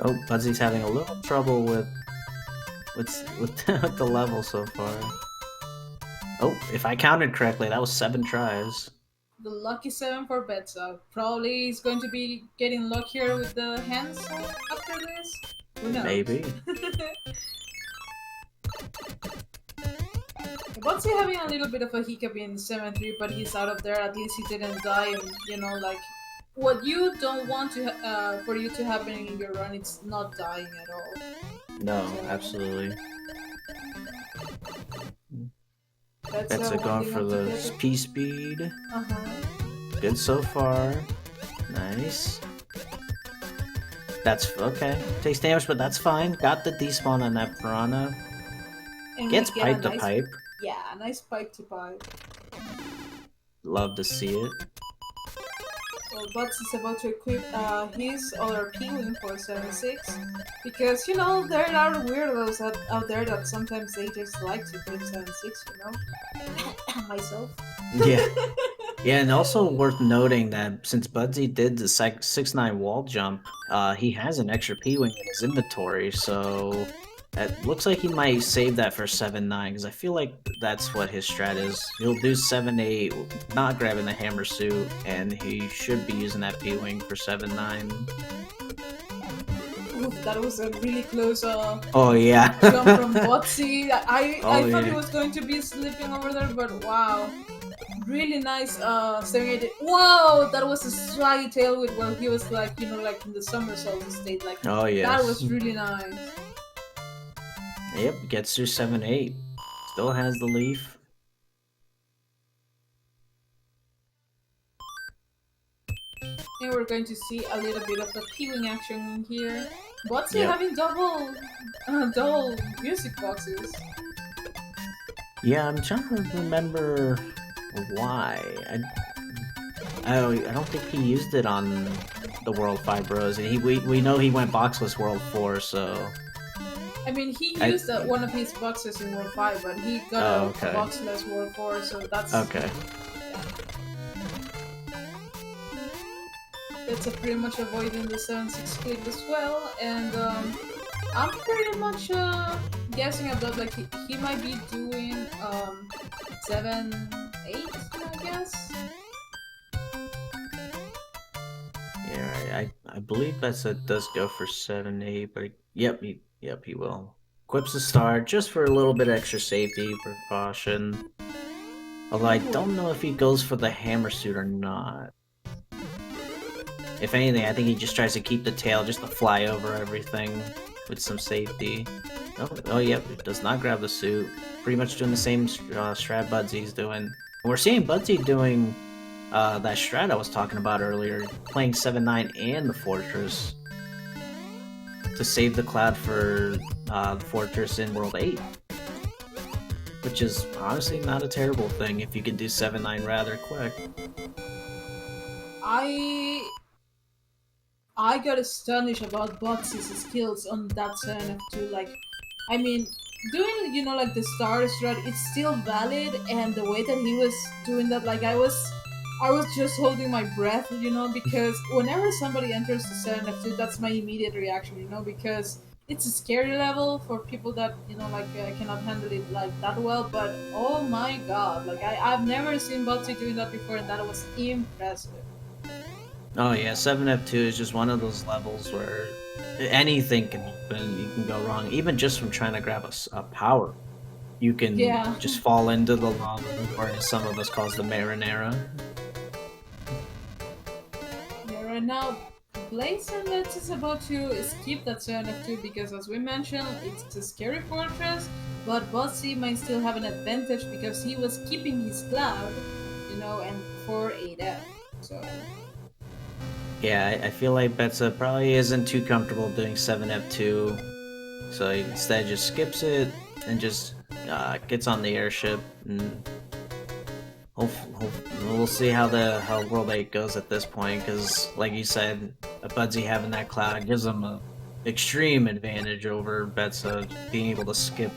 Oh, Buzzy's having a little trouble with the level so far. Oh, if I counted correctly, that was 7 tries. The lucky 7 for Betsa. Probably he's going to be getting luckier with the hands after this. Who knows? Maybe. Botsy having a little bit of a hiccup in 7-3, but he's out of there. At least he didn't die, and like what you don't want to for you to happen in your run, it's not dying at all. No, absolutely. That's going for the speed. Uh-huh. Good so far. Nice. That's okay. Takes damage, but that's fine. Got the despawn on that piranha. And Gets we get pipe a to nice, pipe. Yeah, a nice pipe to pipe. Love to see it. Well, Butts is about to equip his other P-Wing for 7-6, because, there are weirdos out there that sometimes they just like to clip 7-6, Myself. Yeah. Yeah, and also worth noting that since Budsy did the 6-9 wall jump, he has an extra P-Wing in his inventory, so it looks like he might save that for 7-9, because I feel like that's what his strat is. He'll do 7-8, not grabbing the hammer suit, and he should be using that P-Wing for 7-9. Oof, that was a really close Oh yeah. jump from Botsy. I Oh thought he yeah. was going to be sleeping over there, but wow. Really nice staring at it. Whoa, that was a swaggy tail with where he was like, like in the somersault state. Like Oh that yes. was really nice. Yep, gets through 7-8. Still has the leaf. And we're going to see a little bit of the peeling action here. Botsy Yep. having double music boxes. Yeah, I'm trying to remember why. I don't think he used it on the World 5 Bros, and we know he went boxless World 4, so I mean, he I used one of his boxes in World 5, but he got oh a okay. boxless World 4, so Okay. that's a pretty much avoiding the 7-6 clip as well. And I'm pretty much guessing about like he might be doing 7-8, I guess. Yeah, I believe Bezza does go for 7-8, but yep, he will. Equips the star just for a little bit extra safety precaution. Although I Ooh, don't know if he goes for the hammer suit or not. If anything, I think he just tries to keep the tail just to fly over everything with some safety. Oh yep, he does not grab the suit. Pretty much doing the same strat Budsy's doing. And we're seeing Budsy doing that strat I was talking about earlier, playing 7-9 and the Fortress to save the cloud for the Fortress in World 8. Which is honestly not a terrible thing if you can do 7-9 rather quick. I I got astonished about Botsy's skills on that SNF2. Like, I mean, doing like the star strat, it's still valid, and the way that he was doing that, like I was just holding my breath, because whenever somebody enters the SNF2, that's my immediate reaction, because it's a scary level for people that like cannot handle it like that well. But oh my god, like I've never seen Botsy doing that before, and that was impressive. Oh yeah, 7F2 is just one of those levels where anything can happen. You can go wrong, even just from trying to grab a power. You can Yeah. just fall into the lava, or as some of us calls the marinara. Yeah, right now, BlazenBezza is about to skip that SNF2 because, as we mentioned, it's a scary fortress, but Bossy might still have an advantage because he was keeping his cloud, and for 8F. So, Yeah, I feel like Betsa probably isn't too comfortable doing 7F2, so he instead just skips it and just gets on the airship and we'll see how World 8 goes at this point, because like you said, Budsy having that cloud gives him a extreme advantage over Betsa being able to skip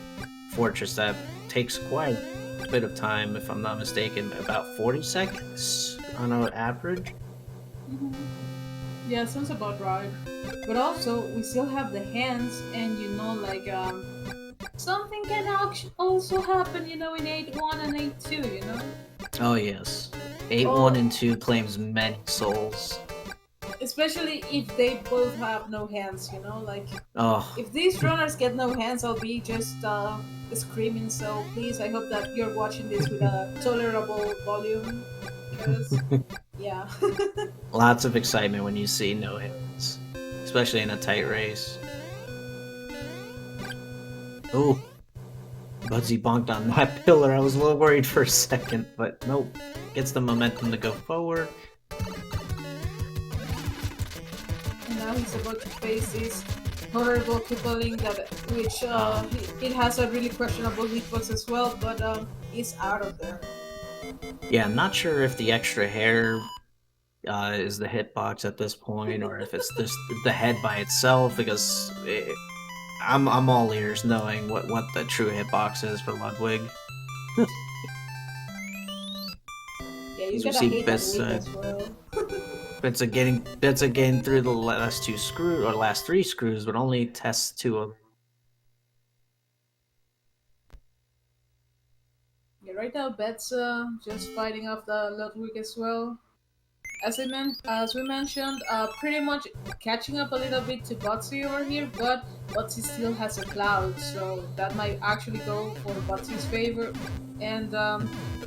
Fortress that takes quite a bit of time, if I'm not mistaken, about 40 seconds on an average. mhm. Yeah, sounds about right. But also, we still have the hands, and like, something can also happen, in 8-1 and 8-2. Oh yes. 8-1 Oh, and 2 claims many souls. especially if they both have no hands, like Oh. if these runners get no hands, I'll be just screaming. So please, I hope that you're watching this with a tolerable volume, because yeah. Lots of excitement when you see no hits, especially in a tight race. Oh, Budsy bonked on that pillar. I was a little worried for a second, but nope. Gets the momentum to go forward. And now he's about to face this horrible crippling that, which it has a really questionable hitbox as well, but he's out of there. Yeah, I'm not sure if the extra hair is the hitbox at this point, or if it's just the head by itself. Because I'm all ears, knowing what the true hitbox is for Ludwig. Yeah, you As we gotta see hate that whip as well. Betsa getting through the last two screws or last three screws, but only tests two of them. Yeah, right now Bet's just fighting off the Ludwig as well. as we mentioned, pretty much catching up a little bit to Butsy over here, but Butsy still has a cloud, so that might actually go for Butsy's favor. And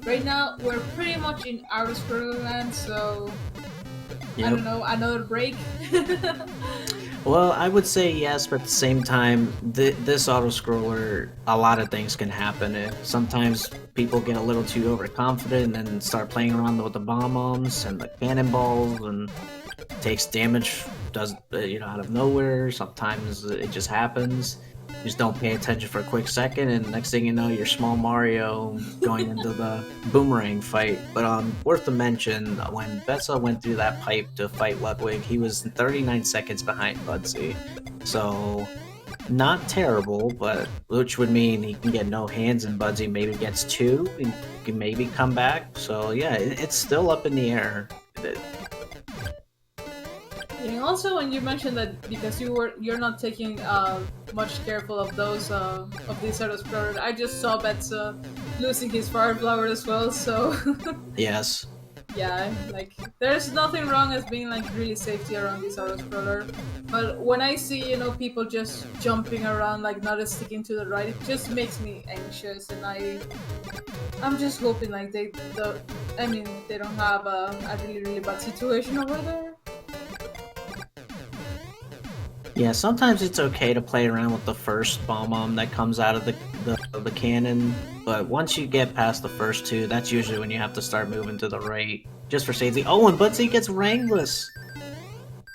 right now we're pretty much in outer scroller land, so I Yep. don't know, another break. Well, I would say yes, but at the same time, this auto scroller, a lot of things can happen. Sometimes people get a little too overconfident and then start playing around with the bomb bombs and the cannonballs, and takes damage out of nowhere. Sometimes it just happens. You just don't pay attention for a quick second, and next thing you know, you're small Mario going into the boomerang fight. But worth to mention, when Bezza went through that pipe to fight Ludwig, he was 39 seconds behind Budsy. So not terrible, but which would mean he can get no hands, and Budsy maybe gets two, and can maybe come back. So yeah, it's still up in the air. And also, when you mentioned that because you're not taking much careful of those of these sort of scrollers, I just saw Betsa losing his fire flower as well. So Yes. yeah, like there's nothing wrong as being like really safety around this auto scroller. But when I see people just jumping around like not sticking to the right, it just makes me anxious, and I'm just hoping like they don't have a really bad situation over there. Yeah, sometimes it's okay to play around with the first bomb that comes out of the cannon, but once you get past the first two, that's usually when you have to start moving to the right, just for safety. Oh, and Butsy gets rangless,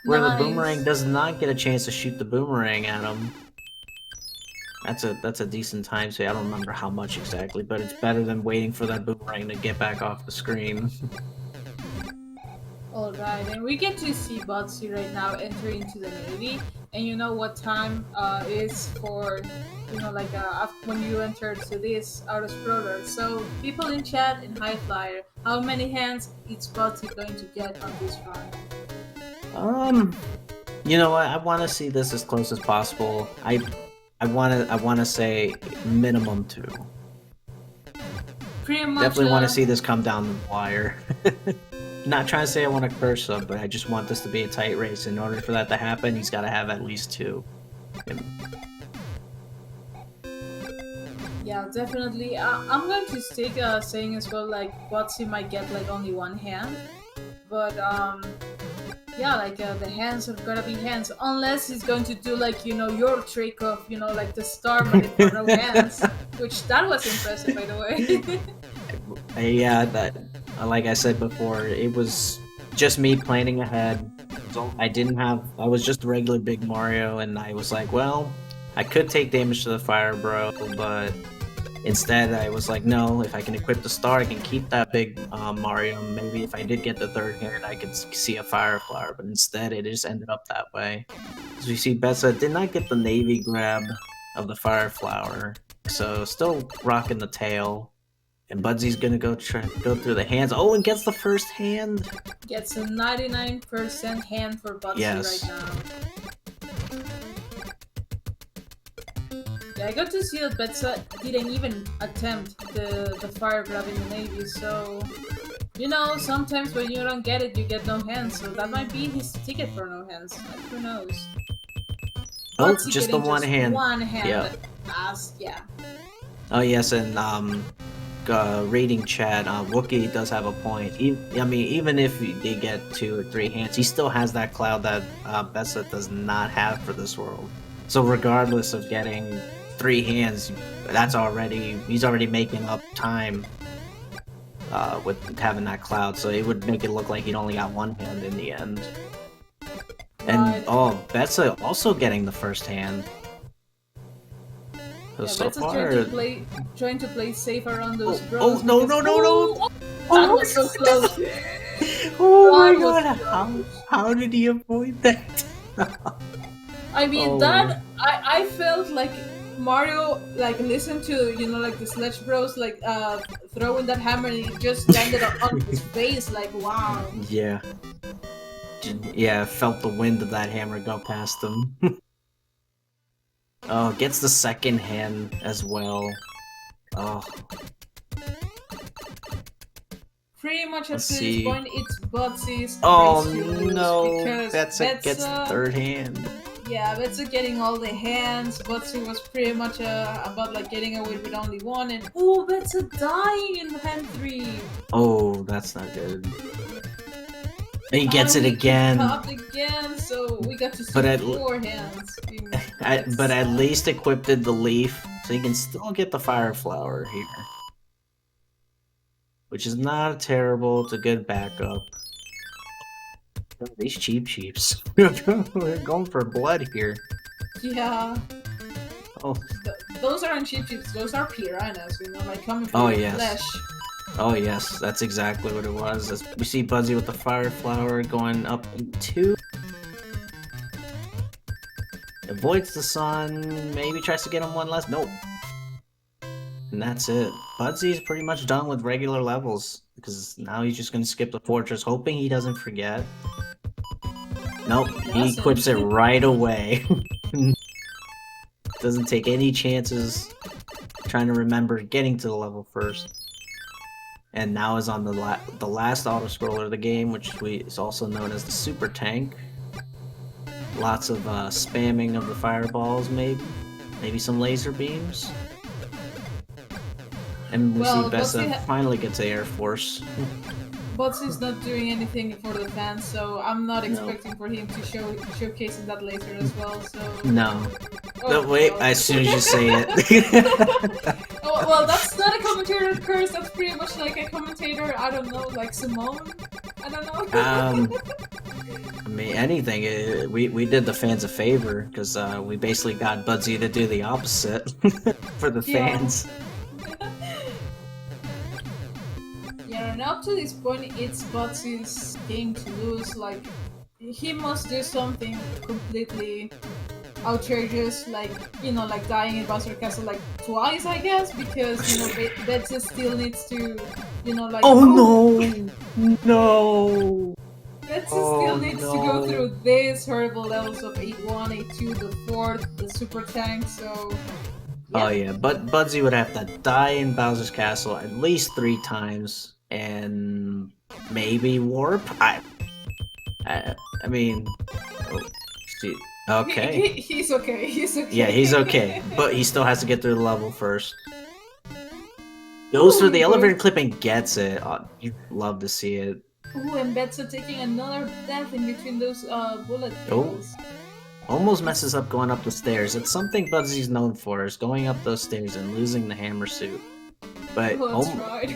where the boomerang Nice. does not get a chance to shoot the boomerang at him. That's a decent time save. I don't remember how much exactly, but it's better than waiting for that boomerang to get back off the screen. Alright, and we get to see Butsy right now enter into the Navy, and you know what time is for, when you enter to this auto scroller. So, people in chat in High Flyer, how many hands is Butsy going to get on this run? Um, you know what? I want to see this as close as possible. I want to say minimum two. Pretty much, Definitely want to see this come down the wire. Not trying to say I want to curse him, but I just want this to be a tight race. In order for that to happen, he's got to have at least two. yeah, definitely. I'm going to stick saying as well, like, Butsy might get like only one hand, but yeah, like the hands are gonna be hands, unless he's going to do like your trick of like the star money for no hands, which that was impressive by the way. Yeah, that like I said before, it was just me planning ahead. So I was just a regular big Mario, and I was like, well, I could take damage to the fire bro, but instead I was like, no, if I can equip the star, I can keep that big Mario. Maybe if I did get the third hand, I could see a fire flower, but instead it just ended up that way. As you see, Bessa did not get the navy grab of the fire flower, so still rocking the tail. And Budsy's gonna go through the hands. Oh, and gets the first hand. Gets a 99% hand for Butsy right Yes. now. Yeah, I got to see that Betsa didn't even attempt the fire grab in the Navy, so sometimes when you don't get it, you get no hands, so that might be his ticket for no hands. Like, who knows? Oh, Butsy just the getting one just hand. one hand. Yep. Yeah. Oh yes, and rating chat, Wookie does have a point. Even if they get 2 or 3 hands, he still has that cloud that Bessa does not have for this world. So regardless of getting 3 hands, he's already making up time with having that cloud. So it would make it look like he'd only got 1 hand in the end. And Bessa also getting the first hand. So Betsa's far, trying to play safe around those oh bros. no because, no no no! That was so close. Oh my That was god! How did he avoid that? I mean, Oh. I felt like Mario like listened to like the Sledge Bros like throwing that hammer, and it just landed on his face. Like, wow. Yeah. Yeah, felt the wind of that hammer go past him. Oh, gets the second hand as well. Oh. pretty much up Let's to this see. point, it's Butsy's Oh race to lose no, because Betza gets the third hand. yeah, Betsa getting all the hands. Butsy was pretty much about like getting away with only one, and ooh, Betsa dying in hand 3. Oh, that's not good. And he gets it Finally, he again. popped again, so we got to see But 4 hands. Being but at least equipped the leaf, so he can still get the fire flower here. Which is not terrible, it's a good backup. Oh, these cheaps. We're going for blood here. yeah. Oh. Those aren't cheeps, those are piranhas, you know, like coming for Oh, your yes. flesh. Oh yes, that's exactly what it was. As we see Buzzy with the fire flower going up in 2. Avoids the sun, maybe tries to get him one less. Nope. And that's it. Buzzy's pretty much done with regular levels, because now he's just gonna skip the fortress, hoping he doesn't forget. Nope, he equips it right away. Doesn't take any chances trying to remember getting to the level first. And now is on the last auto-scroller of the game, which is also known as the Super Tank. Lots of spamming of the fireballs, maybe some laser beams. And we see Bezza finally gets the Air Force. Butsy's not doing anything for the fans, so I'm not expecting for him to showcase that later as well. So no. Oh, wait, well. as soon as you say it. Oh, well, that's not a commentator curse. That's pretty much like a commentator. I don't know, like Simone. I don't know. I mean, anything. We did the fans a favor because we basically got Budsy to do the opposite for the fans. Yeah, and up to this point, it's Butsy's game to lose. Like, he must do something completely outrageous, like, you know, like dying in Bowser Castle like twice, I guess, because, you know, Betsa still needs to, you know, like... Oh no! No! Betsa still needs to go through these horrible levels of 8-1, 8-2, the 4th, the Super Tank, so... Yeah. Oh yeah, but Budsy would have to die in Bowser's Castle at least 3 times, and maybe warp? I mean... Oh, see... Okay. He's okay, he's okay. Yeah, he's okay, but he still has to get through the level first. Goes through the elevator clip and gets it. Oh, you'd love to see it. Ooh, and Betsa taking another death in between those bullet kills. Almost messes up going up the stairs. It's something Buzzy's known for, is going up those stairs and losing the hammer suit. But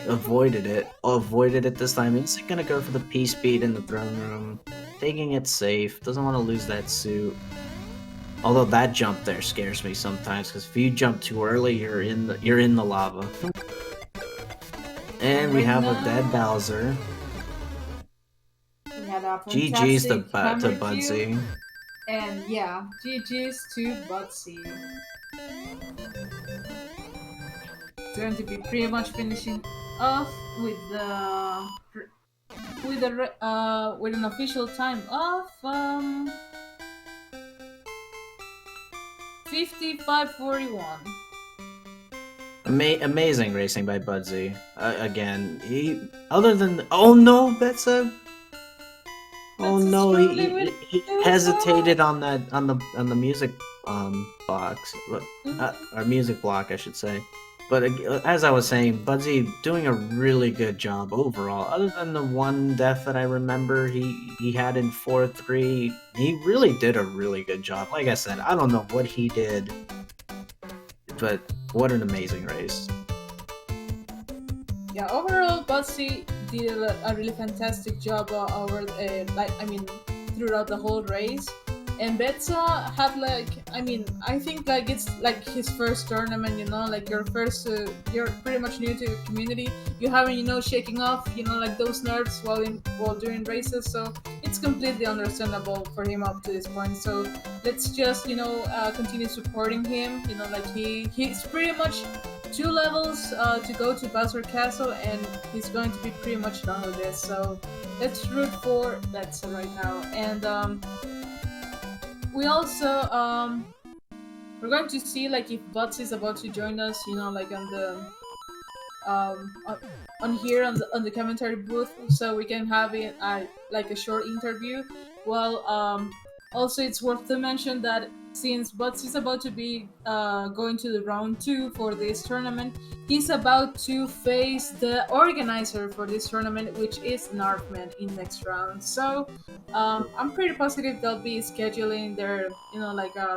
avoided it. Avoided it this time. He's gonna go for the P-Speed in the throne room. Taking it safe. Doesn't want to lose that suit. Although that jump there scares me sometimes, because if you jump too early, you're in the lava. And we have a dead Bowser. We had a GG's to Budsy. And yeah, GG's to Budsy. It's going to be pretty much finishing off with an official time of 55:41. Amazing racing by Budsy. Again, other than oh no, that's a oh no, he hesitated on the music box, or music block, I should say. But as I was saying, Budsy doing a really good job overall. Other than the one death that I remember he had in 4-3, he really did a really good job. Like I said, I don't know what he did, but what an amazing race. Yeah, overall, Budsy did a really fantastic job throughout the whole race. And Bezza had I think like it's like his first tournament, you know, like you're pretty much new to the community. You haven't, shaking off, like those nerves while doing races. So it's completely understandable for him up to this point. So let's just, continue supporting him. Like he's pretty much 2 levels to go to Bowser Castle, and he's going to be pretty much done with this. So let's root for Bezza right now. And we also we're going to see like if Butz is about to join us, like on here on the commentary booth, so we can have it like a short interview. Well, also it's worth to mention that since Butts is about to be going to the round two for this tournament, he's about to face the organizer for this tournament, which is Narfman in next round. So I'm pretty positive they'll be scheduling their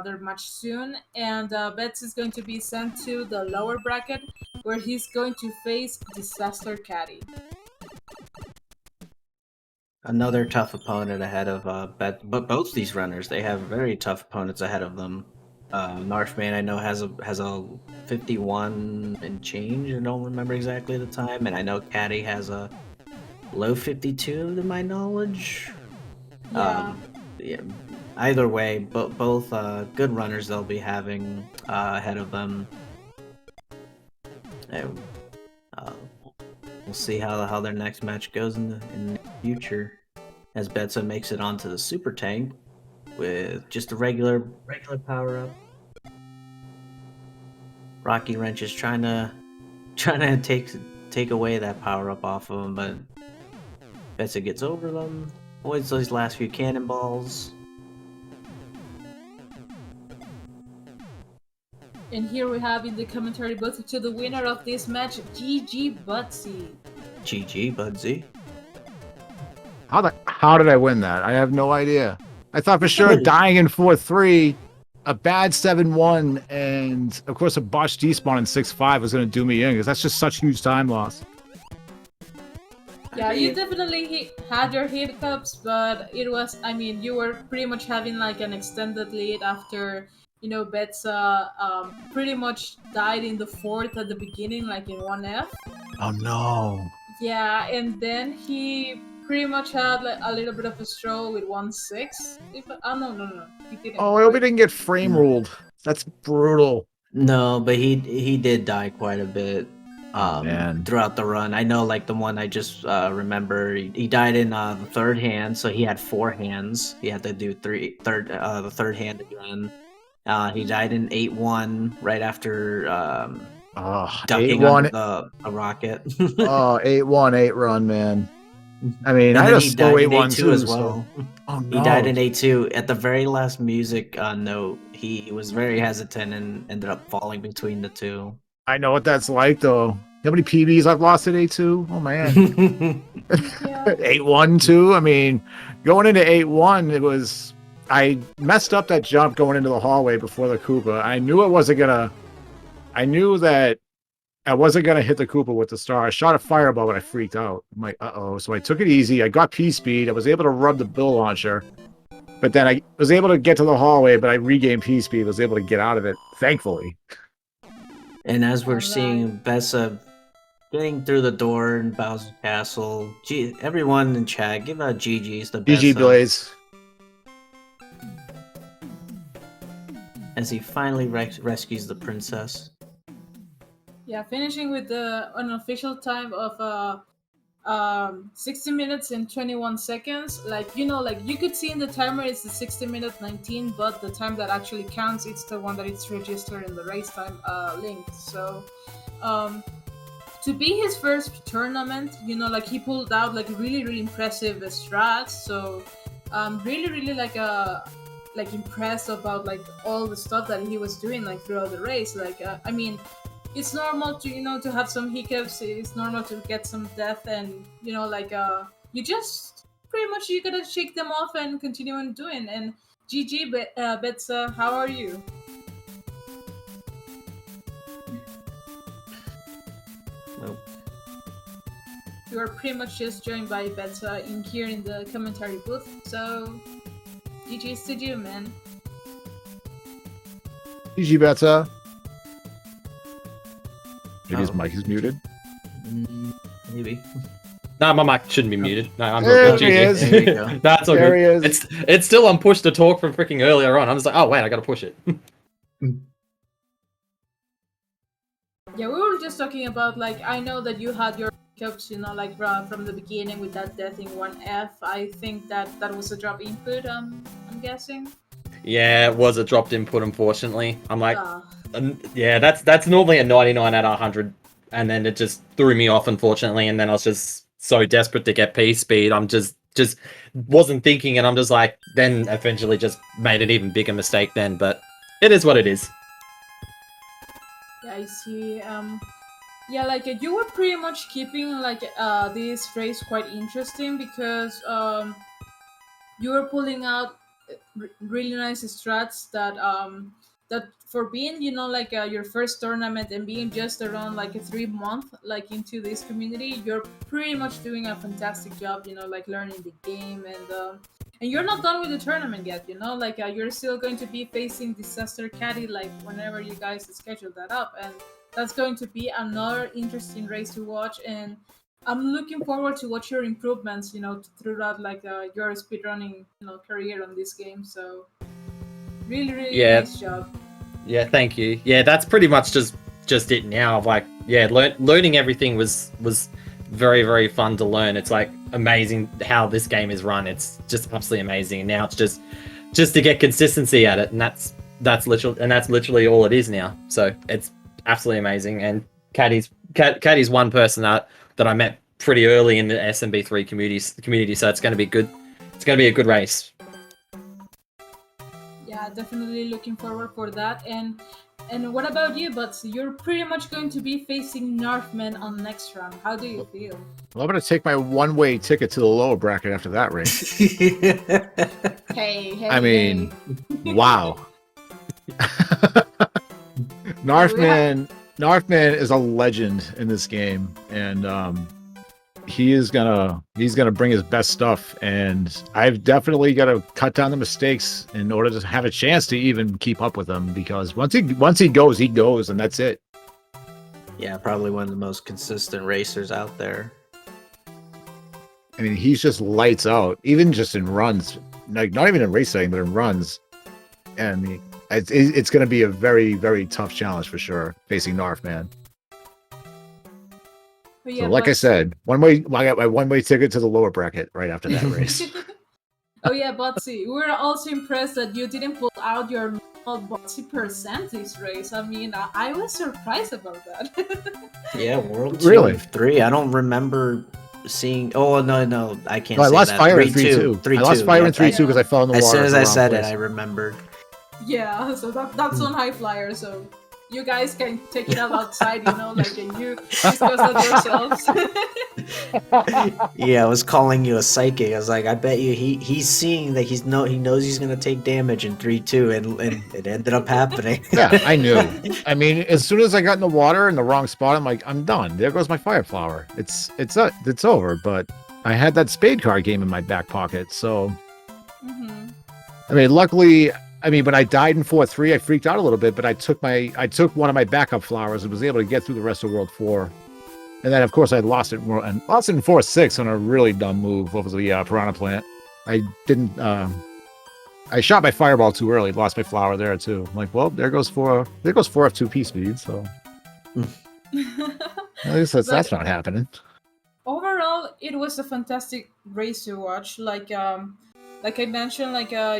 their match soon, and Betts is going to be sent to the lower bracket where he's going to face Disaster Caddy. Another tough opponent ahead of but both these runners, they have very tough opponents ahead of them. Narfman I know has a 51 and change. I don't remember exactly the time, and I know Caddy has a low 52 to my knowledge. Yeah. Yeah. Either way, both good runners they'll be having ahead of them. And, we'll see how their next match goes in the future, as Bezza makes it onto the super tank with just a regular power up. Rocky Wrench is trying to take away that power up off of him, but Bezza gets over them, avoids those last few cannonballs. And here we have in the commentary booth to the winner of this match, GG Butsy. GG, Budsy. How did I win that? I have no idea. I thought for sure dying in 4-3, a bad 7-1, and of course a botched despawn in 6-5 was going to do me in, because that's just such huge time loss. Yeah, you definitely had your hiccups, but it was, you were pretty much having like an extended lead after, Betza pretty much died in the fourth at the beginning, like in 1F. Oh no. Yeah, and then he pretty much had like a little bit of a stroll with 1-6. No. He didn't. Oh, I hope he didn't get frame ruled. That's brutal. No, but he did die quite a bit Man. throughout the run. I know, like the one I just remember, he died in the third hand, so he had 4 hands. He had to do the third hand run. He died in 8-1 right after ducking under a rocket. 8-1, 8-run, man. I mean, and I then just he died in 8-1 8-2 as well. So... Oh, no. He died in 8-2. At the very last music note, he was very hesitant and ended up falling between the two. I know what that's like, though. How many PBs I've lost at 8-2? Oh, man. 8-1, too? I mean, going into 8-1, it was... I messed up that jump going into the hallway before the Koopa. I knew that I wasn't going to hit the Koopa with the star. I shot a fireball, but I freaked out. I'm like, uh-oh. So I took it easy. I got P-speed. I was able to rub the bill launcher. But then I was able to get to the hallway, but I regained P-speed. Was able to get out of it, thankfully. And as we're seeing Bezza getting through the door in Bowser's Castle, everyone in chat, give out GG's to Bezza. GG Blaze. As he finally rescues the princess. Yeah, finishing with the unofficial time of 60 minutes and 21 seconds. Like you could see in the timer it's the 60 minute 19, but the time that actually counts, it's the one that it's registered in the race time link. So to be his first tournament, he pulled out like really impressive strats. So really like impressed about like all the stuff that he was doing like throughout the race. Like it's normal to to have some hiccups. It's normal to get some death, and you just pretty much you gotta shake them off and continue on doing. And GG Betza, how are you? Nope. You are pretty much just joined by Betza in here in the commentary booth. So GG's to you, man. GG Betza. Maybe his mic is muted. Maybe. Nah, my mic shouldn't be muted. No, I'm there good. he is. There you go. That's all There good. he is. It's still on push to talk from freaking earlier on. I'm just like, oh wait, I gotta push it. Yeah, we were just talking about like I know that you had your hiccups, from the beginning with that death in 1F. I think that was a drop input. I'm guessing. Yeah, it was a dropped input, unfortunately. I'm like, yeah, that's normally a 99 out of 100 and then it just threw me off, unfortunately. And then I was just so desperate to get P speed, I'm just wasn't thinking, and I'm just like, then eventually just made an even bigger mistake then. But it is what it is. Yeah, I see. Yeah, like you were pretty much keeping like this race quite interesting because you were pulling out really nice strats that for being like your first tournament and being just around like a 3 month like into this community, you're pretty much doing a fantastic job, like learning the game, and you're not done with the tournament yet, like you're still going to be facing Disaster Caddy like whenever you guys schedule that up, and that's going to be another interesting race to watch. And I'm looking forward to watch your improvements, throughout like your speedrunning, career on this game. So really, really Yeah. nice job. Yeah, thank you. Yeah, that's pretty much just it now. Like, yeah, learning everything was very, very fun to learn. It's like amazing how this game is run. It's just absolutely amazing. And now it's just to get consistency at it, and that's literally all it is now. So it's absolutely amazing. And Caddy's one person that I met pretty early in the SMB3 community. So it's going to be good. It's going to be a good race. Yeah, definitely looking forward for that. And what about you, Butsy? You're pretty much going to be facing Northmen on next round. How do you feel? Well, I'm going to take my one-way ticket to the lower bracket after that race. Hey, I mean, wow. Northman is a legend in this game, and he's gonna bring his best stuff, and I've definitely got to cut down the mistakes in order to have a chance to even keep up with him, because once he goes, and that's it. Yeah, probably one of the most consistent racers out there. I mean, he's just lights out, even just in runs, like not even in race setting, but in runs. And it's going to be a very, very tough challenge for sure, facing Northman. Yeah, so, like I said, I got my one-way ticket to the lower bracket right after that race. Oh yeah, Butsy, we were also impressed that you didn't pull out your normal Butsy % this race. I mean, I was surprised about that. Yeah, World Really? 2 3. I don't remember seeing. Oh no, I can't. No, I say lost that. fire in 3-2. I lost fire in 3-2 because I fell in the water. As soon as I said place. it, I remembered. Yeah, so that's on High Flyer, so you guys can take it out outside, like you discuss that yourselves. Yeah, I was calling you a psychic. I was like, I bet you he's seeing that he knows he's gonna take damage in 3-2, and it ended up happening. Yeah, I knew. I mean, as soon as I got in the water in the wrong spot, I'm like, I'm done. There goes my fire flower. It's over. But I had that spade card game in my back pocket, so I mean, luckily. I mean, when I died in 4-3, I freaked out a little bit, but I took one of my backup flowers and was able to get through the rest of World 4. And then, of course, I lost it in 4-6 on a really dumb move over the Piranha Plant. I didn't. I shot my fireball too early, lost my flower there too. I'm like, well, there goes 4 F2 P speed. So at least that's not happening. Overall, it was a fantastic race to watch. Like I mentioned,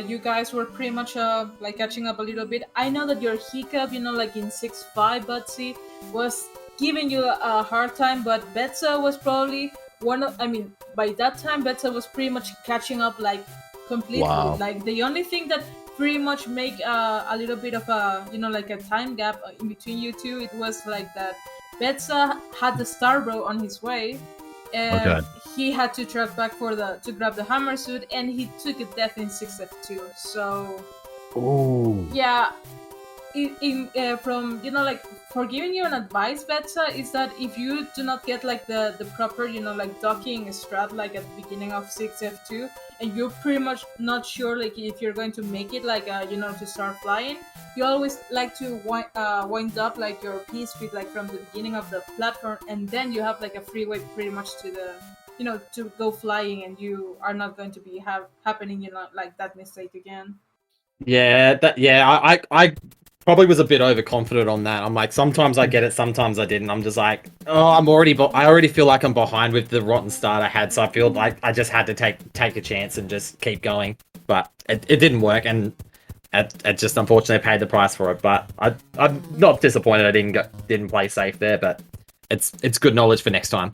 you guys were pretty much like catching up a little bit. I know that your hiccup, like in 6-5, Butsy, was giving you a hard time, but Bezza was probably by that time, Bezza was pretty much catching up like completely. Wow. Like the only thing that pretty much make a little bit of a like a time gap in between you two, it was like that Bezza had the Starbro on his way, and he had to track back to grab the hammer suit, and he took a death in 6F2. So, yeah, from like for giving you an advice, Betsa, is that if you do not get like the proper like docking strat like at the beginning of 6F2, and you're pretty much not sure like if you're going to make it like to start flying, you always like to wind up like your P speed like from the beginning of the platform, and then you have like a freeway pretty much to the to go flying, and you are not going to be happening like that mistake again. Yeah, I probably was a bit overconfident on that. I'm like, sometimes I get it, sometimes I didn't. I'm just like, oh, I already feel like I'm behind with the rotten start I had, so I feel like I just had to take a chance and just keep going. But it didn't work, and it just unfortunately paid the price for it. But I'm not disappointed I didn't play safe there. But it's good knowledge for next time.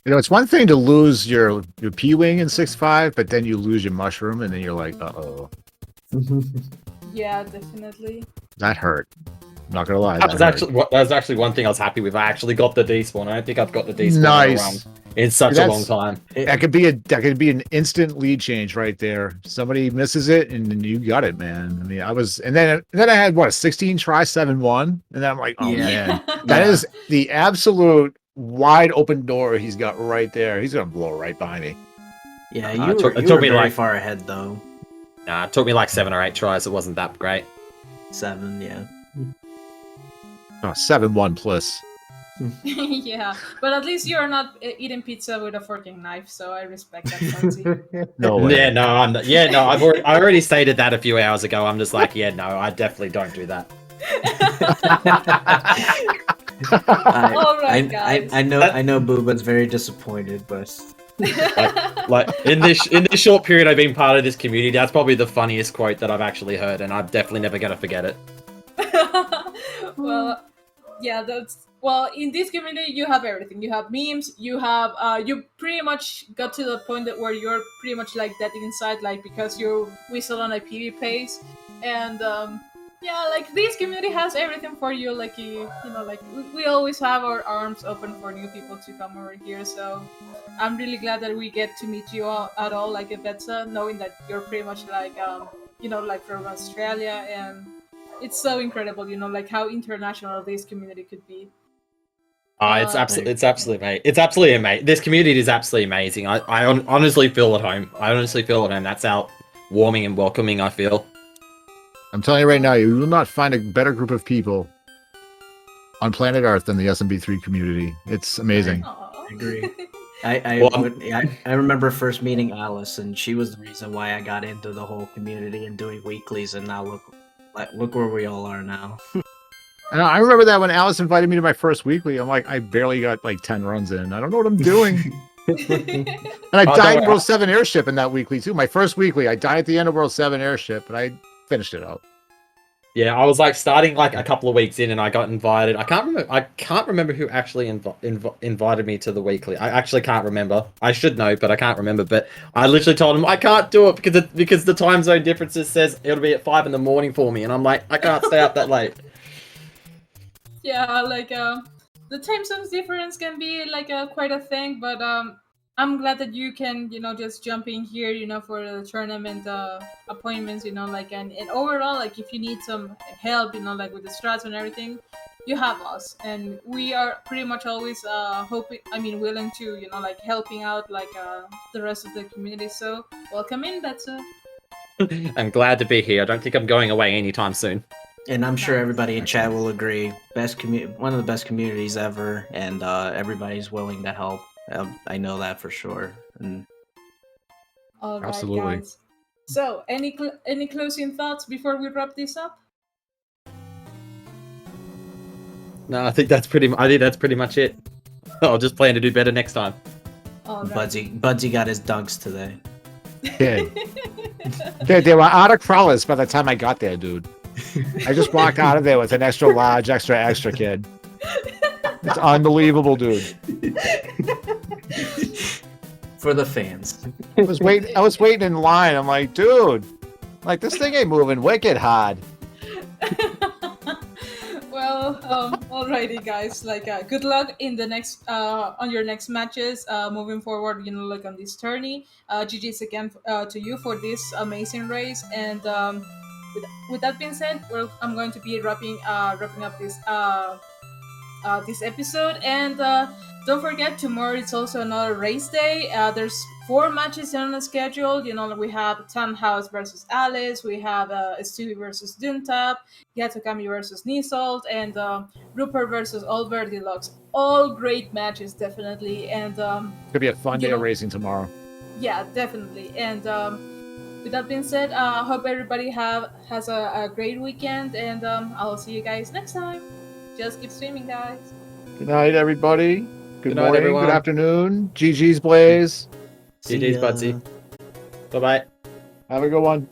You know, it's one thing to lose your P-Wing in 6.5, but then you lose your mushroom, and then you're like, uh-oh. Yeah, definitely. That hurt. I'm not gonna lie. That was actually one thing I was happy with. I actually got the despawn. I don't think I've got the despawn Nice. in such a long time. That could be an instant lead change right there. Somebody misses it, and then you got it, man. I mean, and then I had what, a 16 try 7-1, and then I'm like, oh man, that is the absolute wide open door he's got right there. He's gonna blow right by me. Yeah, it took me very like far ahead though. Nah, it took me like 7 or 8 tries. It wasn't that great. 7, yeah. Oh, 7-1 plus. Yeah, but at least you're not eating pizza with a fork and knife, so I respect that, Fonzie. No way. Yeah, no, I'm not, yeah, no. I already stated that a few hours ago. I'm just like, yeah, no, I definitely don't do that. All right, guys. I know Booba's very disappointed, but like in this short period I've been part of this community, that's probably the funniest quote that I've actually heard, and I'm definitely never gonna forget it. Well, yeah, in this community you have everything. You have memes. You have you pretty much got to the point where you're pretty much like that inside, like because you whistle on a PV pace, and yeah, like this community has everything for you. Like you know, like we always have our arms open for new people to come over here. So I'm really glad that we get to meet you all at all, like Bezza, knowing that you're pretty much like you know, like from Australia, and it's so incredible, you know, like how international this community could be. It's absolutely amazing. This community is absolutely amazing. I honestly feel at home. That's how warming and welcoming I feel. I'm telling you right now, you will not find a better group of people on planet Earth than the SMB3 community. It's amazing. Aww. I agree. I remember first meeting Alice, and she was the reason why I got into the whole community and doing weeklies, and now look where we all are now. And I remember that when Alice invited me to my first weekly, I'm like, I barely got like 10 runs in. I don't know what I'm doing. And I died in World 7 Airship in that weekly too. My first weekly, I died at the end of World 7 Airship, but I finished it out. Yeah, I was like starting like a couple of weeks in, and I got invited. I can't remember who actually invited me to the weekly. I actually can't remember. I should know, but I can't remember. But I literally told him I can't do it because the time zone differences says it'll be at 5 in the morning for me, and I'm like, I can't stay up that late. Yeah, like the time zones difference can be like quite a thing, but I'm glad that you can, you know, just jump in here, you know, for the tournament appointments, you know, like and overall, like if you need some help, you know, like with the strats and everything, you have us, and we are pretty much always willing to, you know, like helping out like the rest of the community. So welcome in, Bezza. I'm glad to be here. I don't think I'm going away anytime soon. And I'm sure everybody in chat will agree. One of the best communities ever, and everybody's willing to help. I know that for sure. And All right, absolutely. guys. So, any closing thoughts before we wrap this up? No, I think that's pretty much it. I'll just plan to do better next time. All right. Budsy got his dunks today. Yeah. They were out of crawlers by the time I got there, dude. I just walked out of there with an extra large, extra kid. It's unbelievable, dude. For the fans. I was waiting in line. I'm like, dude, like this thing ain't moving wicked hard. Well, alrighty, guys. Like, good luck in the next on your next matches. Moving forward, you know, like on this tourney. GG's again to you for this amazing race. And with that being said, I'm going to be wrapping up this episode. And don't forget, tomorrow it's also another race day. There's 4 matches on the schedule. You know, we have Tannhaus versus Alice, we have Stewie versus Duntap, Yatokami versus Nisold, and Rupert versus Albert Deluxe. All great matches, definitely. And Could be a fun day of racing tomorrow. Yeah, definitely. And with that being said, I hope everybody has a great weekend, and I'll see you guys next time. Just keep streaming, guys. Good night, everybody. Good morning, everyone. good afternoon. GG's Blaze. GG's Budsy. Bye-bye. Have a good one.